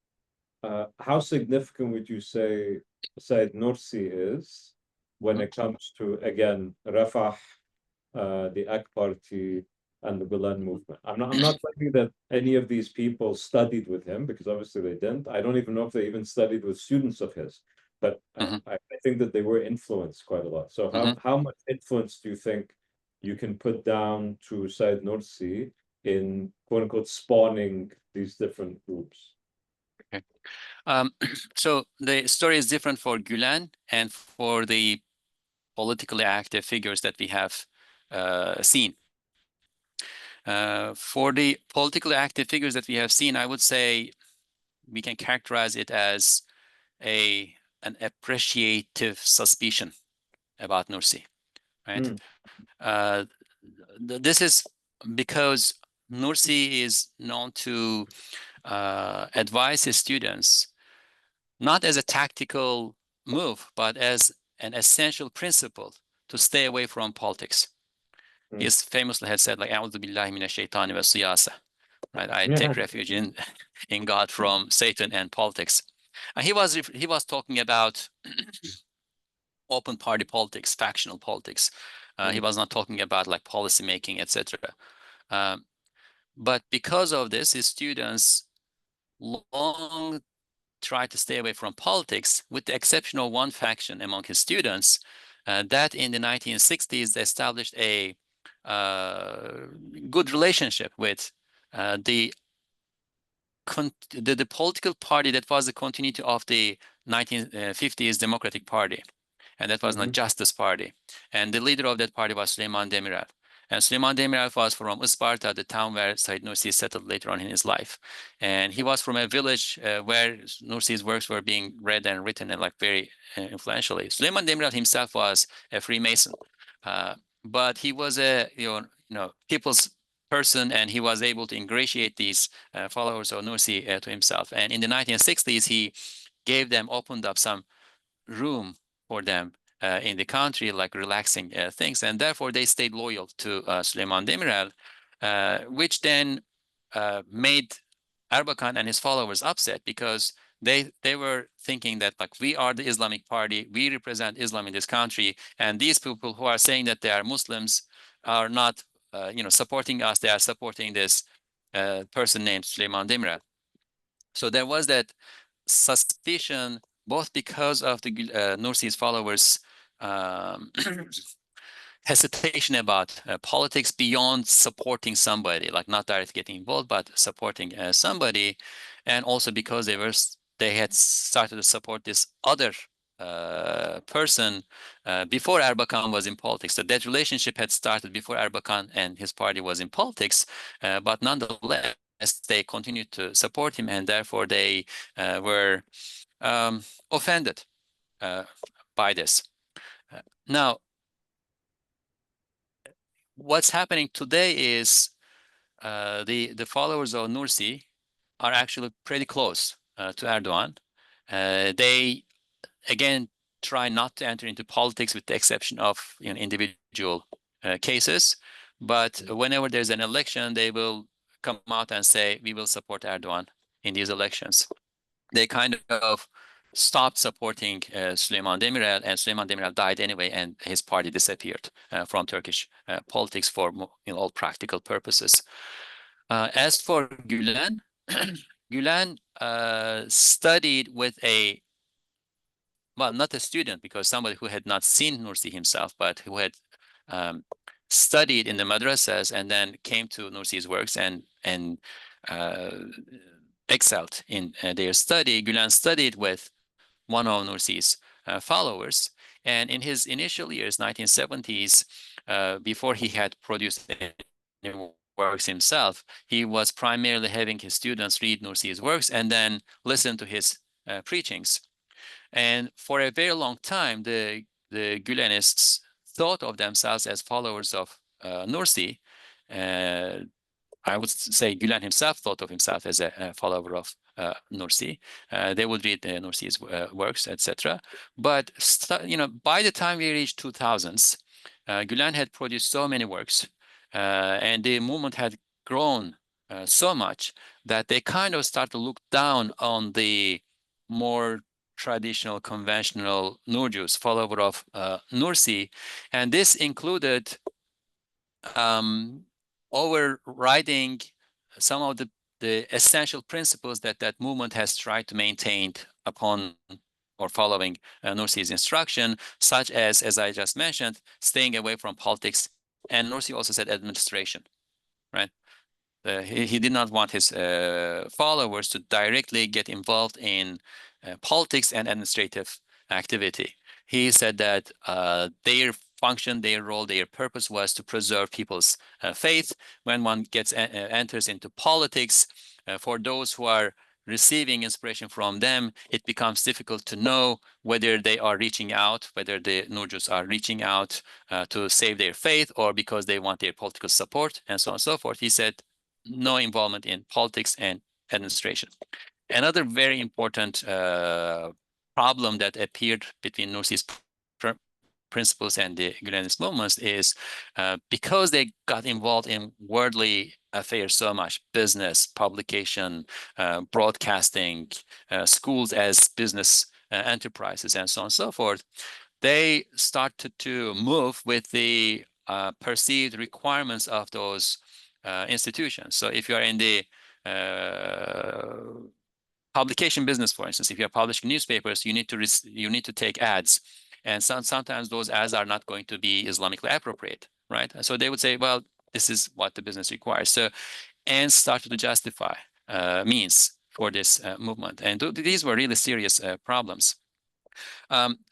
how significant would you say Said Nursi is when it comes to, again, Rafah, the AK Party, and the Gulen movement? I'm not thinking that any of these people studied with him, because obviously they didn't. I don't even know if they even studied with students of his, but I think that they were influenced quite a lot. So how much influence do you think you can put down to Said Nursi in, quote unquote, spawning these different groups? So the story is different for Gulen and for the politically active figures that we have seen. For the politically active figures that we have seen, I would say we can characterize it as an appreciative suspicion about Nursi, right? This is because Nursi is known to advise his students not as a tactical move, but as an essential principle to stay away from politics. He famously had said, like, "A'udhu billahi minash shaitani wa siyasa," right? I take refuge in God from Satan and politics. And he was talking about open party politics, factional politics. He was not talking about like policy making, etc. But because of this, his students long tried to stay away from politics, with the exception of one faction among his students, that in the 1960s established a good relationship with the political party that was the continuity of the 1950s Democratic Party, and that was not Justice Party. And the leader of that party was Süleyman Demirel. And Süleyman Demirel was from Isparta, the town where Said Nursi settled later on in his life. And he was from a village where Nursi's works were being read and written and like very influentially. Süleyman Demirel himself was a Freemason, but he was a people's person, and he was able to ingratiate these followers of Nursi to himself. And in the 1960s, he opened up some room for them in the country, like relaxing things, and therefore they stayed loyal to Süleyman Demirel, which then made Erbakan and his followers upset, because they were thinking that, like, we are the Islamic Party, we represent Islam in this country, and these people who are saying that they are Muslims are not supporting us, they are supporting this person named Süleyman Demirel. So there was that suspicion, both because of the Nursi's followers' hesitation about politics beyond supporting somebody, like not directly getting involved, but supporting somebody, and also because they had started to support this other person before Erbakan was in politics. So that relationship had started before Erbakan and his party was in politics, but nonetheless, they continued to support him, and therefore they were offended by this. Now, what's happening today is the followers of Nursi are actually pretty close to Erdogan. They, again, try not to enter into politics with the exception of individual cases. But whenever there's an election, they will come out and say, we will support Erdogan in these elections. They kind of stopped supporting Süleyman Demirel, and Süleyman Demirel died anyway, and his party disappeared from Turkish politics for all practical purposes. As for Gülen, Gülen studied with not a student, because somebody who had not seen Nursi himself, but who had studied in the madrasas and then came to Nursi's works and excelled in their study. Gülen studied with one of Nursi's followers, and in his initial years, 1970s, before he had produced any works himself, he was primarily having his students read Nursi's works and then listen to his preachings. And for a very long time, the Gülenists thought of themselves as followers of Nursi. I would say Gülen himself thought of himself as a follower of Nursi. They would read Nursi's works, etc. But by the time we reached 2000s, Gülen had produced so many works, and the movement had grown so much that they kind of start to look down on the more traditional, conventional Nurjus, follower of Nursi, and this included overriding some of the essential principles that that movement has tried to maintain upon or following Nursi's instruction, such as I just mentioned, staying away from politics. And Nursi also said administration, right? He did not want his followers to directly get involved in politics and administrative activity. He said that their function, their role, their purpose was to preserve people's faith. When one enters into politics, for those who are receiving inspiration from them, it becomes difficult to know whether they are reaching out, whether the Nurjus are reaching out to save their faith or because they want their political support, and so on and so forth. He said no involvement in politics and administration. Another very important problem that appeared between Nursi's principles and the Gülenist movements is because they got involved in worldly affairs so much, business, publication, broadcasting, schools as business enterprises, and so on and so forth, they started to move with the perceived requirements of those institutions. So if you are in the publication business, for instance, if you're publishing newspapers, you need to take ads, and sometimes those ads are not going to be Islamically appropriate, right? So they would say, well, this is what the business requires. So, and started to justify means for this movement, and these were really serious problems.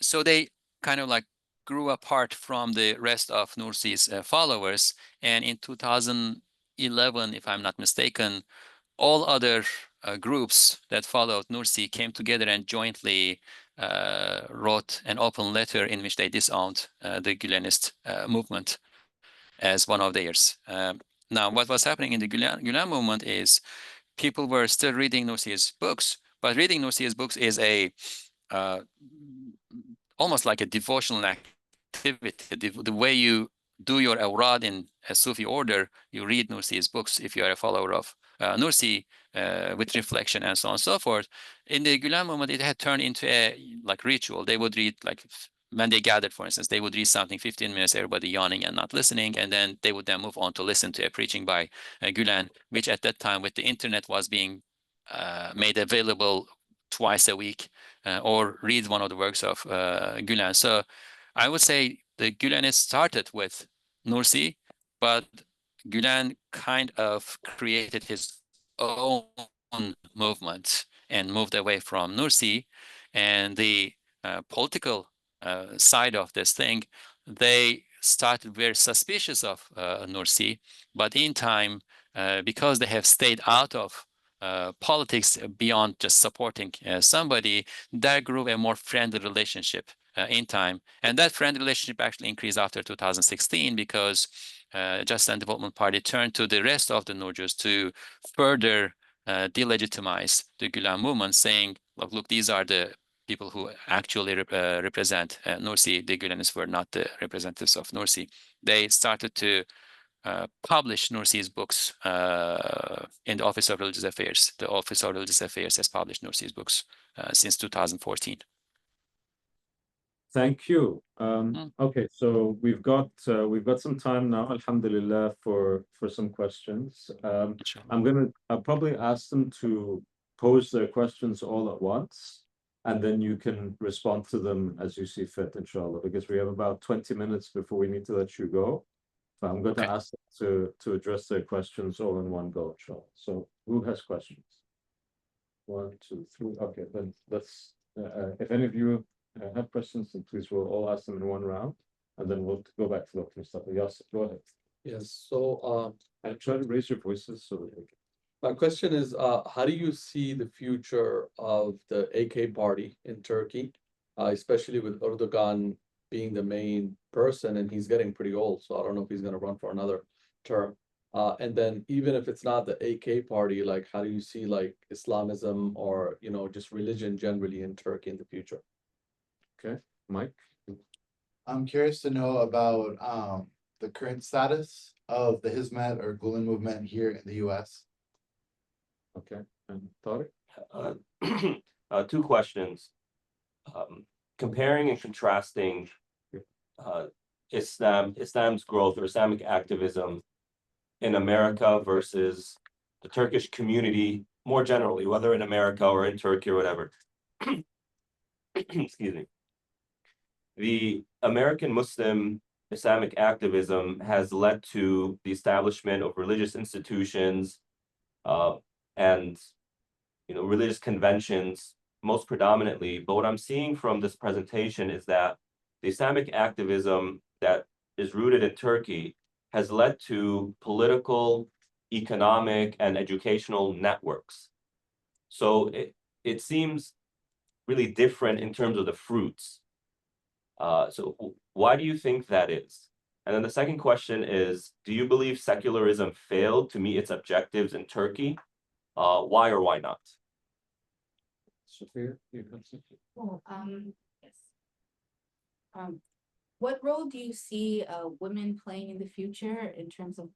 So they kind of like grew apart from the rest of Nursi's followers, and in 2011, if I'm not mistaken, all other groups that followed Nursi came together and jointly wrote an open letter in which they disowned the Gülenist movement as one of theirs. Now, what was happening in the Gülen movement is people were still reading Nursi's books, but reading Nursi's books is a almost like a devotional activity. The way you do your awrad in a Sufi order, you read Nursi's books if you are a follower of Nursi with reflection and so on and so forth. In the Gülen movement, it had turned into a like ritual. They would read, like when they gathered, for instance, they would read something 15 minutes, everybody yawning and not listening, and then they would then move on to listen to a preaching by Gülen, which at that time with the internet was being made available twice a week, or read one of the works of Gülen. So I would say the Gülenists started with Nursi, but Gülen kind of created his own movement and moved away from Nursi. And the political side of this thing, they started very suspicious of Nursi, but in time, because they have stayed out of politics beyond just supporting somebody, that grew a more friendly relationship in time. And that friendly relationship actually increased after 2016 because Justice and Development Party turned to the rest of the Nurjus to further delegitimize the Gülen movement, saying, look, these are the people who actually represent Nursi. The Gülenists were not the representatives of Nursi. They started to publish Nursi's books in the Office of Religious Affairs. The Office of Religious Affairs has published Nursi's books since 2014. Thank you. Mm. Okay, so we've got some time now, alhamdulillah, for some questions. I'll probably ask them to pose their questions all at once, and then you can respond to them as you see fit, inshallah, because we have about 20 minutes before we need to let you go. So I'm going to ask them to address their questions all in one go, inshallah. So who has questions? 1, 2, 3. Okay, then let's, if any of you have questions, then please we'll all ask them in one round, and then we'll go back to Dr. Mustafa. Yes, go ahead. Yes, so And try to raise your voices so that we can. my question is, how do you see the future of the AK party in Turkey, especially with Erdogan being the main person, and he's getting pretty old, so I don't know if he's going to run for another term. And then even if it's not the AK party, like how do you see like Islamism or, you know, just religion generally in Turkey in the future? Okay, Mike. I'm curious to know about the current status of the Hizmet or Gulen movement here in the US. Okay, and Tariq. two questions. Comparing and contrasting Islam's growth or Islamic activism in America versus the Turkish community more generally, whether in America or in Turkey or whatever. Excuse me. The American Muslim Islamic activism has led to the establishment of religious institutions and religious conventions most predominantly. But what I'm seeing from this presentation is that the Islamic activism that is rooted in Turkey has led to political, economic, and educational networks. So it seems really different in terms of the fruits. So why do you think that is? And then the second question is, do you believe secularism failed to meet its objectives in Turkey? Why or why not? Sophia, you can say. Oh, yes. What role do you see women playing in the future in terms of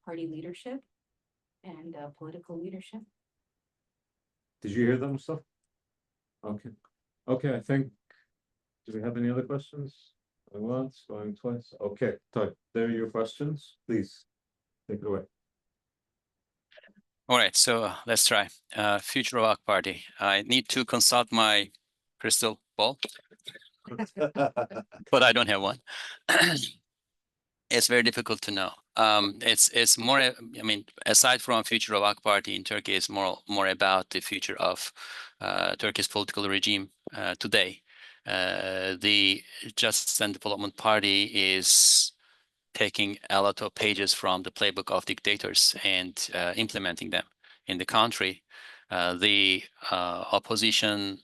party leadership and political leadership? Did you hear them, stuff? Okay. Okay, I think, do we have any other questions? Going once, going twice? Okay, there are your questions. Please, take it away. All right, so let's try. Future of AK Party. I need to consult my crystal ball, but I don't have one. It's very difficult to know. It's more, I mean, aside from future of AK Party in Turkey, it's more about the future of Turkey's political regime today. The Justice and Development Party is taking a lot of pages from the playbook of dictators and implementing them in the country. The opposition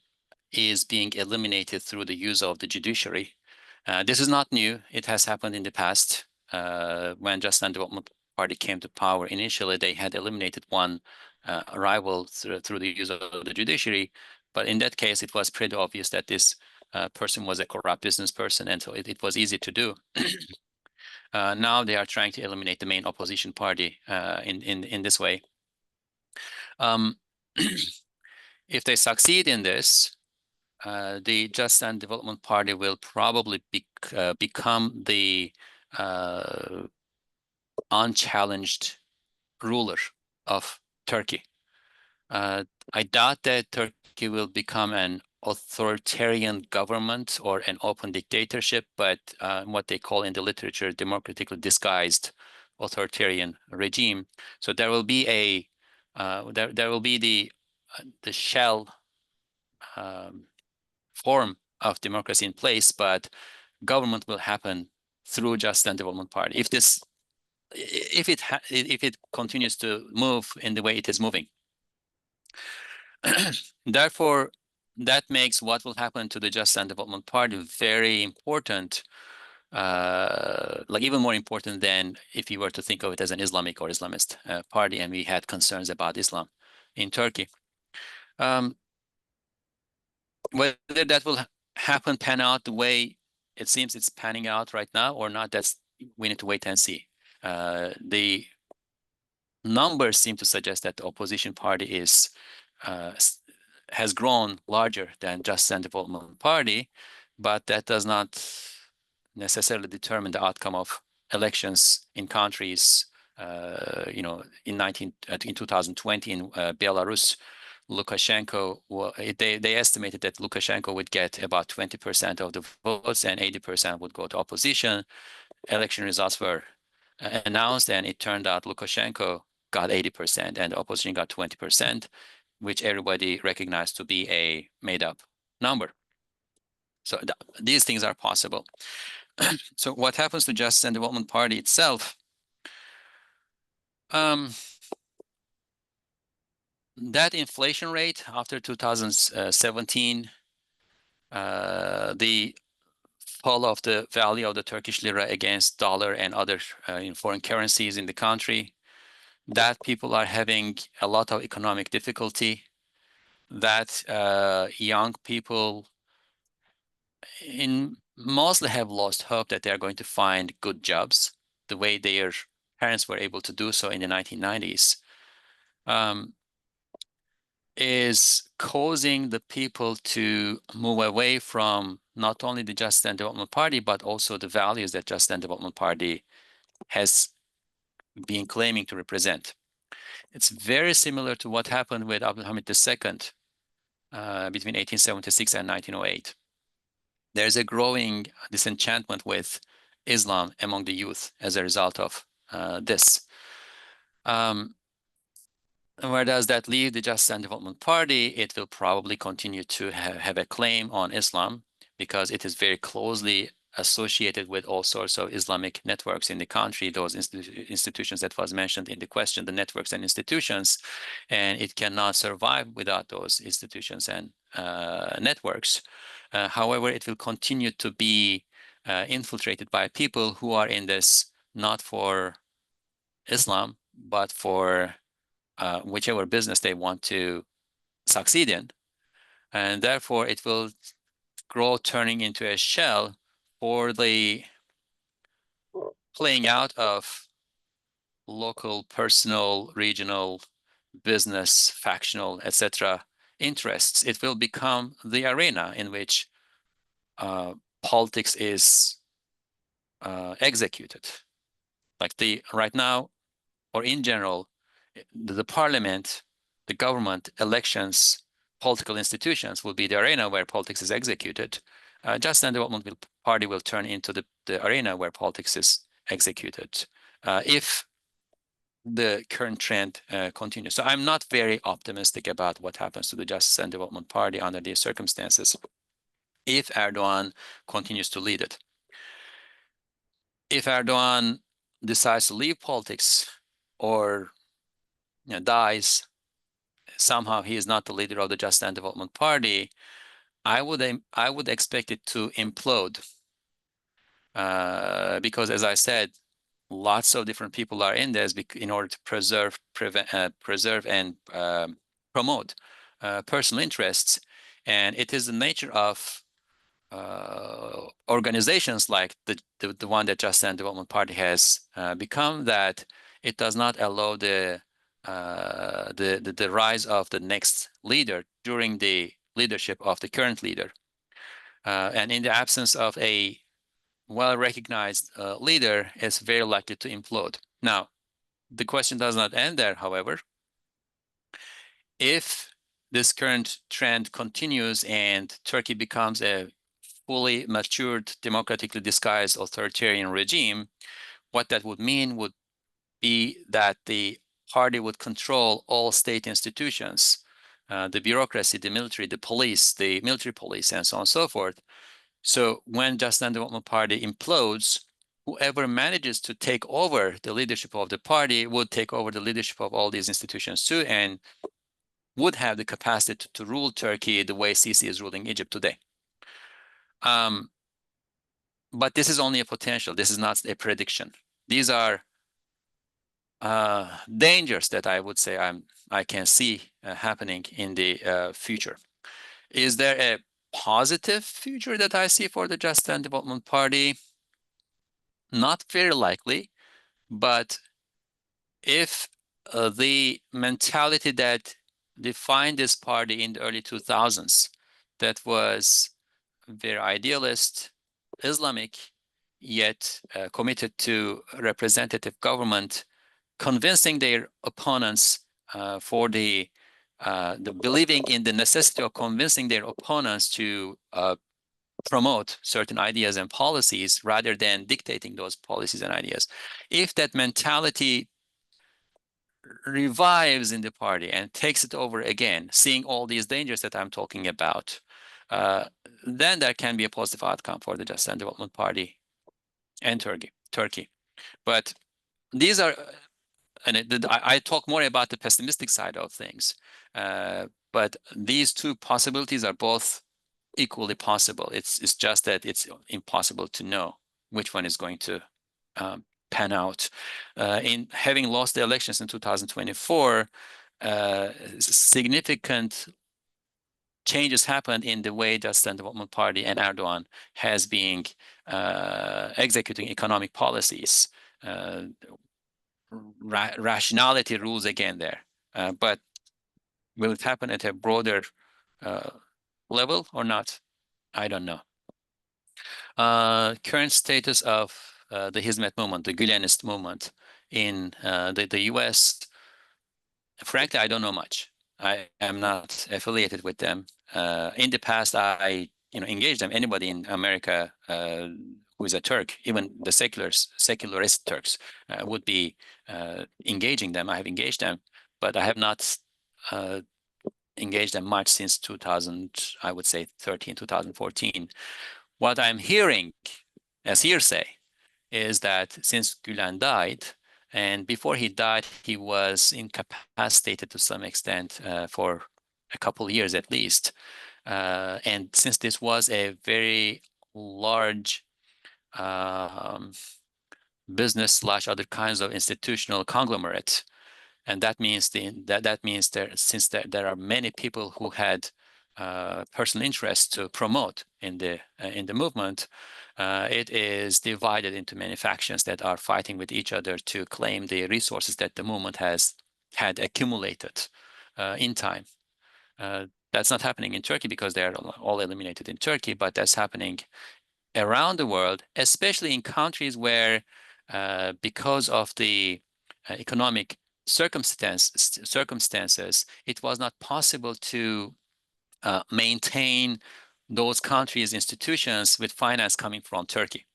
is being eliminated through the use of the judiciary. This is not new. It has happened in the past. When Justice and Development Party came to power, initially they had eliminated one rival through the use of the judiciary. But in that case, it was pretty obvious that this person was a corrupt business person, and so it was easy to do. Now they are trying to eliminate the main opposition party in this way. If they succeed in this, the Justice and Development Party will probably become the unchallenged ruler of Turkey. I doubt that Turkey will become an authoritarian government or an open dictatorship, but what they call in the literature democratically disguised authoritarian regime. So there will be there will be the shell form of democracy in place, but government will happen through Justice and Development Party. If it continues to move in the way it is moving. Therefore, that makes what will happen to the Justice and Development Party very important, like even more important than if you were to think of it as an Islamic or Islamist party, and we had concerns about Islam in Turkey. Whether that will pan out the way it seems it's panning out right now or not, we need to wait and see. The numbers seem to suggest that the opposition party has grown larger than Justice and Development Party, but that does not necessarily determine the outcome of elections in countries. In 2020 in Belarus, Lukashenko, they estimated that Lukashenko would get about 20% of the votes and 80% would go to opposition. Election results were announced, and it turned out Lukashenko got 80% and the opposition got 20%, which everybody recognized to be a made-up number. So these things are possible. So what happens to Justice and Development Party itself? That inflation rate after 2017, the fall of the value of the Turkish lira against dollar and other foreign currencies in the country, that people are having a lot of economic difficulty, that young people mostly have lost hope that they are going to find good jobs the way their parents were able to do so in the 1990s. is causing the people to move away from not only the Justice and Development Party, but also the values that Justice and Development Party has been claiming to represent. It's very similar to what happened with Abdulhamid II between 1876 and 1908. There's a growing disenchantment with Islam among the youth as a result of this. And where does that leave the Justice and Development Party? It will probably continue to have a claim on Islam because it is very closely associated with all sorts of Islamic networks in the country, those institutions that was mentioned in the question, the networks and institutions, and it cannot survive without those institutions and networks. However, it will continue to be infiltrated by people who are in this not for Islam, but for whichever business they want to succeed in. And therefore, it will grow, turning into a shell for the playing out of local, personal, regional, business, factional, etc. interests. It will become the arena in which politics is executed. Like right now, or in general, the parliament, the government, elections, political institutions will be the arena where politics is executed. Justice and Development Party will turn into the arena where politics is executed if the current trend continues. So I'm not very optimistic about what happens to the Justice and Development Party under these circumstances if Erdogan continues to lead it. If Erdogan decides to leave politics or dies, somehow he is not the leader of the Justice and Development Party, I would expect it to implode because, as I said, lots of different people are in this in order to preserve and promote personal interests, and it is the nature of organizations like the one that Justice and Development Party has become, that it does not allow the rise of the next leader during the leadership of the current leader. And in the absence of a well-recognized leader, it's very likely to implode. Now, the question does not end there, however. If this current trend continues and Turkey becomes a fully matured, democratically disguised authoritarian regime, what that would mean would be that the party would control all state institutions, the bureaucracy, the military, the police, the military police, and so on and so forth. So when Justice and Development Party implodes, whoever manages to take over the leadership of the party would take over the leadership of all these institutions too, and would have the capacity to rule Turkey the way Sisi is ruling Egypt today. But this is only a potential. This is not a prediction. These are dangers that I would say I can see happening in the future. Is there a positive future that I see for the Justice and Development Party? Not very likely, but if the mentality that defined this party in the early 2000s, that was very idealist, Islamic, yet committed to representative government, convincing their opponents for the believing in the necessity of convincing their opponents to promote certain ideas and policies rather than dictating those policies and ideas. If that mentality revives in the party and takes it over again, seeing all these dangers that I'm talking about, then there can be a positive outcome for the Justice and Development Party and Turkey. But these are, and I talk more about the pessimistic side of things, but these two possibilities are both equally possible. It's just that it's impossible to know which one is going to pan out. In having lost the elections in 2024, significant changes happened in the way Justice and Development Party and Erdogan has been executing economic policies. Rationality rules again there, but Will it happen at a broader level or not? I don't know. Current status of the Hizmet movement, the Gülenist movement in the US, frankly, I don't know much. I am not affiliated with them. In the past, I engaged them. Anybody in America who is a Turk, even the secularist Turks, would be engaging them. I have engaged them, but I have not engaged them much since 2000, I would say 2014. What I'm hearing as hearsay is that since Gülen died, and before he died, he was incapacitated to some extent for a couple of years at least. And since this was a very large business / other kinds of institutional conglomerate, and that means since there are many people who had personal interest to promote in the movement, it is divided into many factions that are fighting with each other to claim the resources that the movement had accumulated in time. That's not happening in Turkey because they are all eliminated in Turkey, but that's happening around the world, especially in countries where, because of the economic circumstances, it was not possible to maintain those countries' institutions with finance coming from Turkey.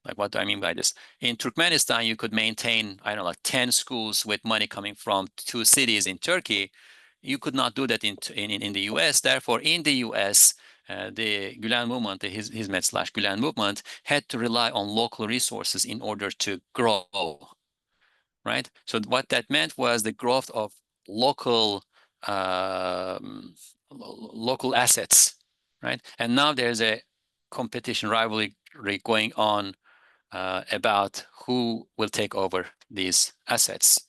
Like, what do I mean by this? In Turkmenistan, you could maintain, I don't know, like 10 schools with money coming from 2 cities in Turkey. You could not do that in the US. Therefore, in the US, the Gülen movement, the Hizmet / Gülen movement, had to rely on local resources in order to grow, right? So what that meant was the growth of local assets, right? And now there's a competition rivalry going on about who will take over these assets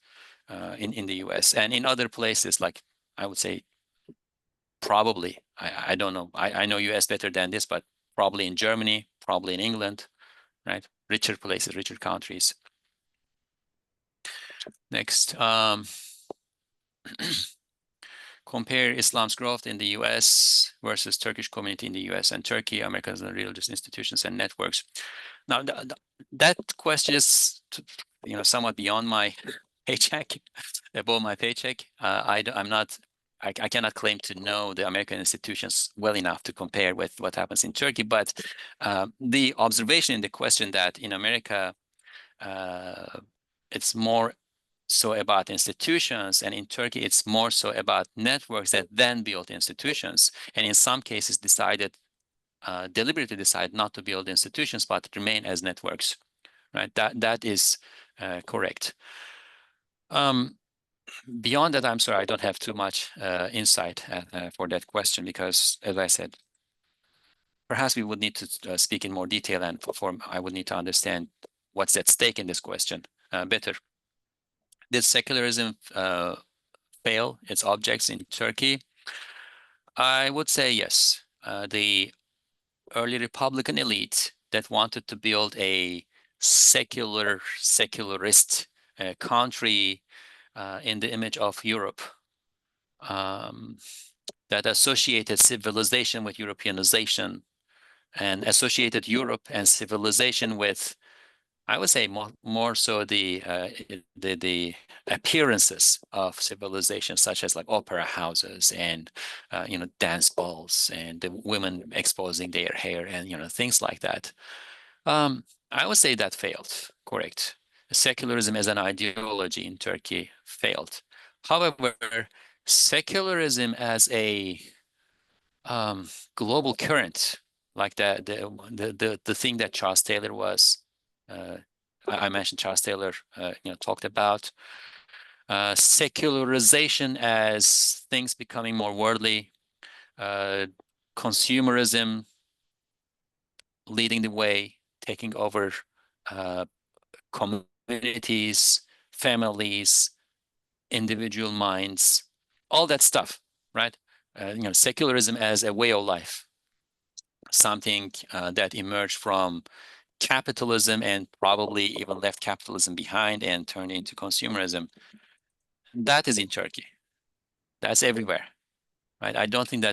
in the US and in other places, like I would say probably, I don't know, I know US better than this, but probably in Germany, probably in England, right? Richer places, richer countries. Next, compare Islam's growth in the US versus Turkish community in the US and Turkey, Americans and religious institutions and networks. Now, that question is, somewhat beyond my paycheck, above my paycheck. I cannot claim to know the American institutions well enough to compare with what happens in Turkey. But the observation in the question that in America, it's more so about institutions, and in Turkey, it's more so about networks that then build institutions, and in some cases deliberately decide not to build institutions, but remain as networks, right? That is correct. Beyond that, I'm sorry, I don't have too much insight for that question because, as I said, perhaps we would need to speak in more detail, and I would need to understand what's at stake in this question better. Did secularism fail its objects in Turkey? I would say yes. The early Republican elite that wanted to build a secularist country in the image of Europe, that associated civilization with Europeanization and associated Europe and civilization with, I would say, more so the appearances of civilization, such as like opera houses and dance balls and the women exposing their hair and things like that. I would say that failed. Correct. Secularism as an ideology in Turkey failed. However, secularism as a global current, like the thing that Charles Taylor was. I mentioned Charles Taylor, talked about secularization as things becoming more worldly, consumerism leading the way, taking over communities, families, individual minds, all that stuff, right? Secularism as a way of life, something that emerged from capitalism and probably even left capitalism behind and turned into consumerism. That is in Turkey. That's everywhere, right? I don't think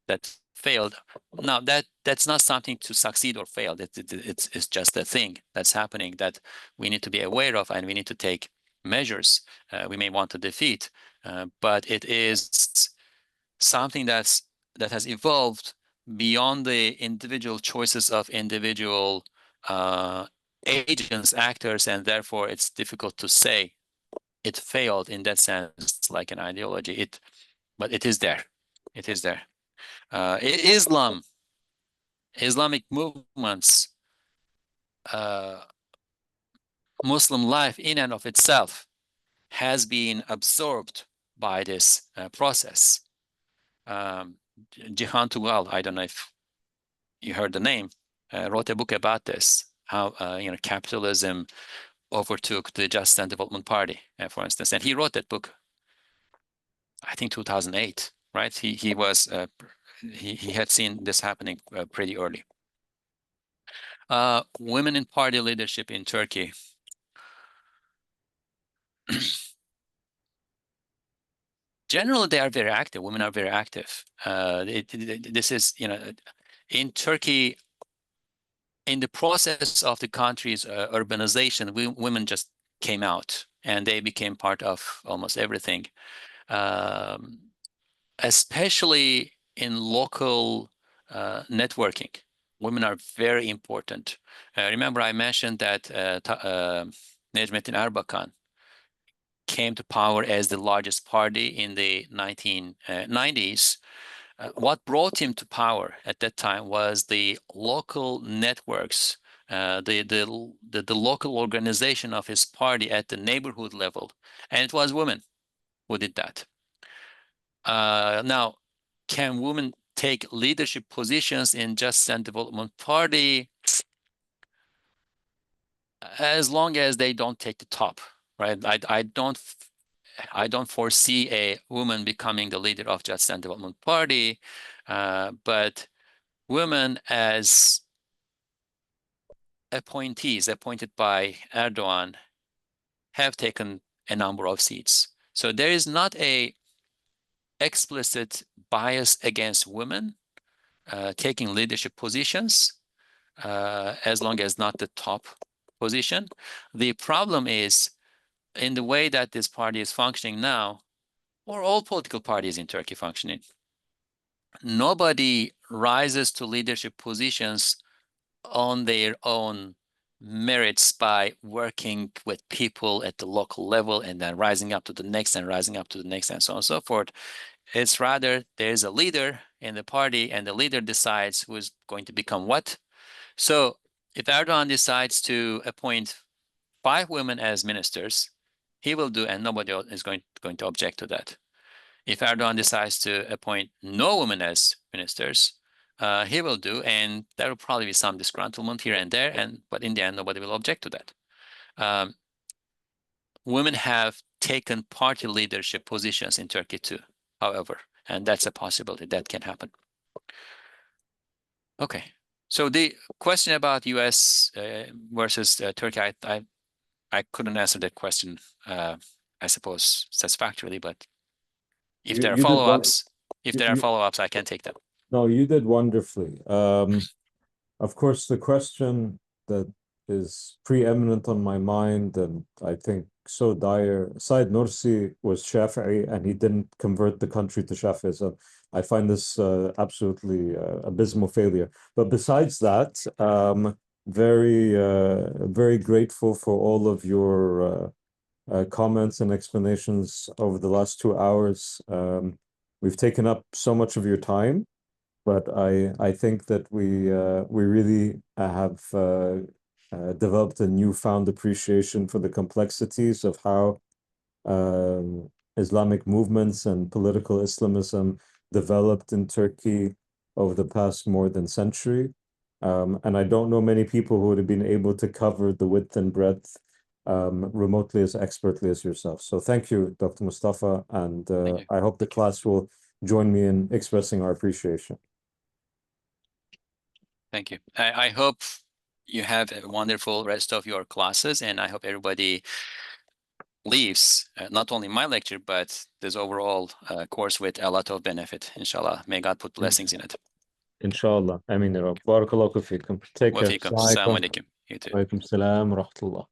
that failed. Now that's not something to succeed or fail. It's just a thing that's happening that we need to be aware of, and we need to take measures we may want to defeat. But it is something that has evolved beyond the individual choices of individual agents, actors, and therefore it's difficult to say it failed in that sense, like an ideology. But it is there. It is there. Islamic movements, Muslim life in and of itself has been absorbed by this process. Jihan Tugal, I don't know if you heard the name, wrote a book about this, how capitalism overtook the Just and Development Party, for instance, and he wrote that book, I think 2008, right? He was he had seen this happening pretty early. Women in party leadership in Turkey. Generally, they are very active. Women are very active. This is, in Turkey, in the process of the country's urbanization, women just came out and they became part of almost everything, especially in local networking. Women are very important. Remember, I mentioned that Necmettin Erbakan came to power as the largest party in the 1990s. What brought him to power at that time was the local networks, the local organization of his party at the neighborhood level, and it was women who did that. Now, can women take leadership positions in Just and Development Party? As long as they don't take the top, right? I don't foresee a woman becoming the leader of Just and Development Party, but women as appointees appointed by Erdogan have taken a number of seats. So there is not a explicit bias against women taking leadership positions, as long as not the top position. The problem is in the way that this party is functioning now, or all political parties in Turkey functioning, nobody rises to leadership positions on their own merits by working with people at the local level and then rising up to the next and rising up to the next and so on and so forth. It's rather there's a leader in the party and the leader decides who's going to become what. So if Erdogan decides to appoint 5 women as ministers, he will do, and nobody else is going to object to that. If Erdogan decides to appoint no women as ministers, he will do, and there will probably be some disgruntlement here and there, but in the end, nobody will object to that. Women have taken party leadership positions in Turkey too, however, and that's a possibility that can happen. Okay, so the question about US versus Turkey, I couldn't answer that question, I suppose, satisfactorily, but if there are follow-ups, I can take them. No, you did wonderfully. Of course, the question that is preeminent on my mind, and I think so dire, Said Nursi was Shafi'i, and he didn't convert the country to Shafi'ism. I find this absolutely abysmal failure. But besides that, very grateful for all of your comments and explanations over the last 2 hours. We've taken up so much of your time, but I think that we really have developed a newfound appreciation for the complexities of how Islamic movements and political Islamism developed in Turkey over the past more than century. And I don't know many people who would have been able to cover the width and breadth remotely as expertly as yourself. So thank you, Dr. Mustafa, and I hope the class will join me in expressing our appreciation. Thank you. I hope you have a wonderful rest of your classes, and I hope everybody leaves not only my lecture, but this overall course with a lot of benefit, inshallah. May God put blessings in it. Inshallah. I mean, Barakallahu fikum. Take care. Wa fikum. Assalamu alaikum. You too. Alaikum salam wa rahmatullah.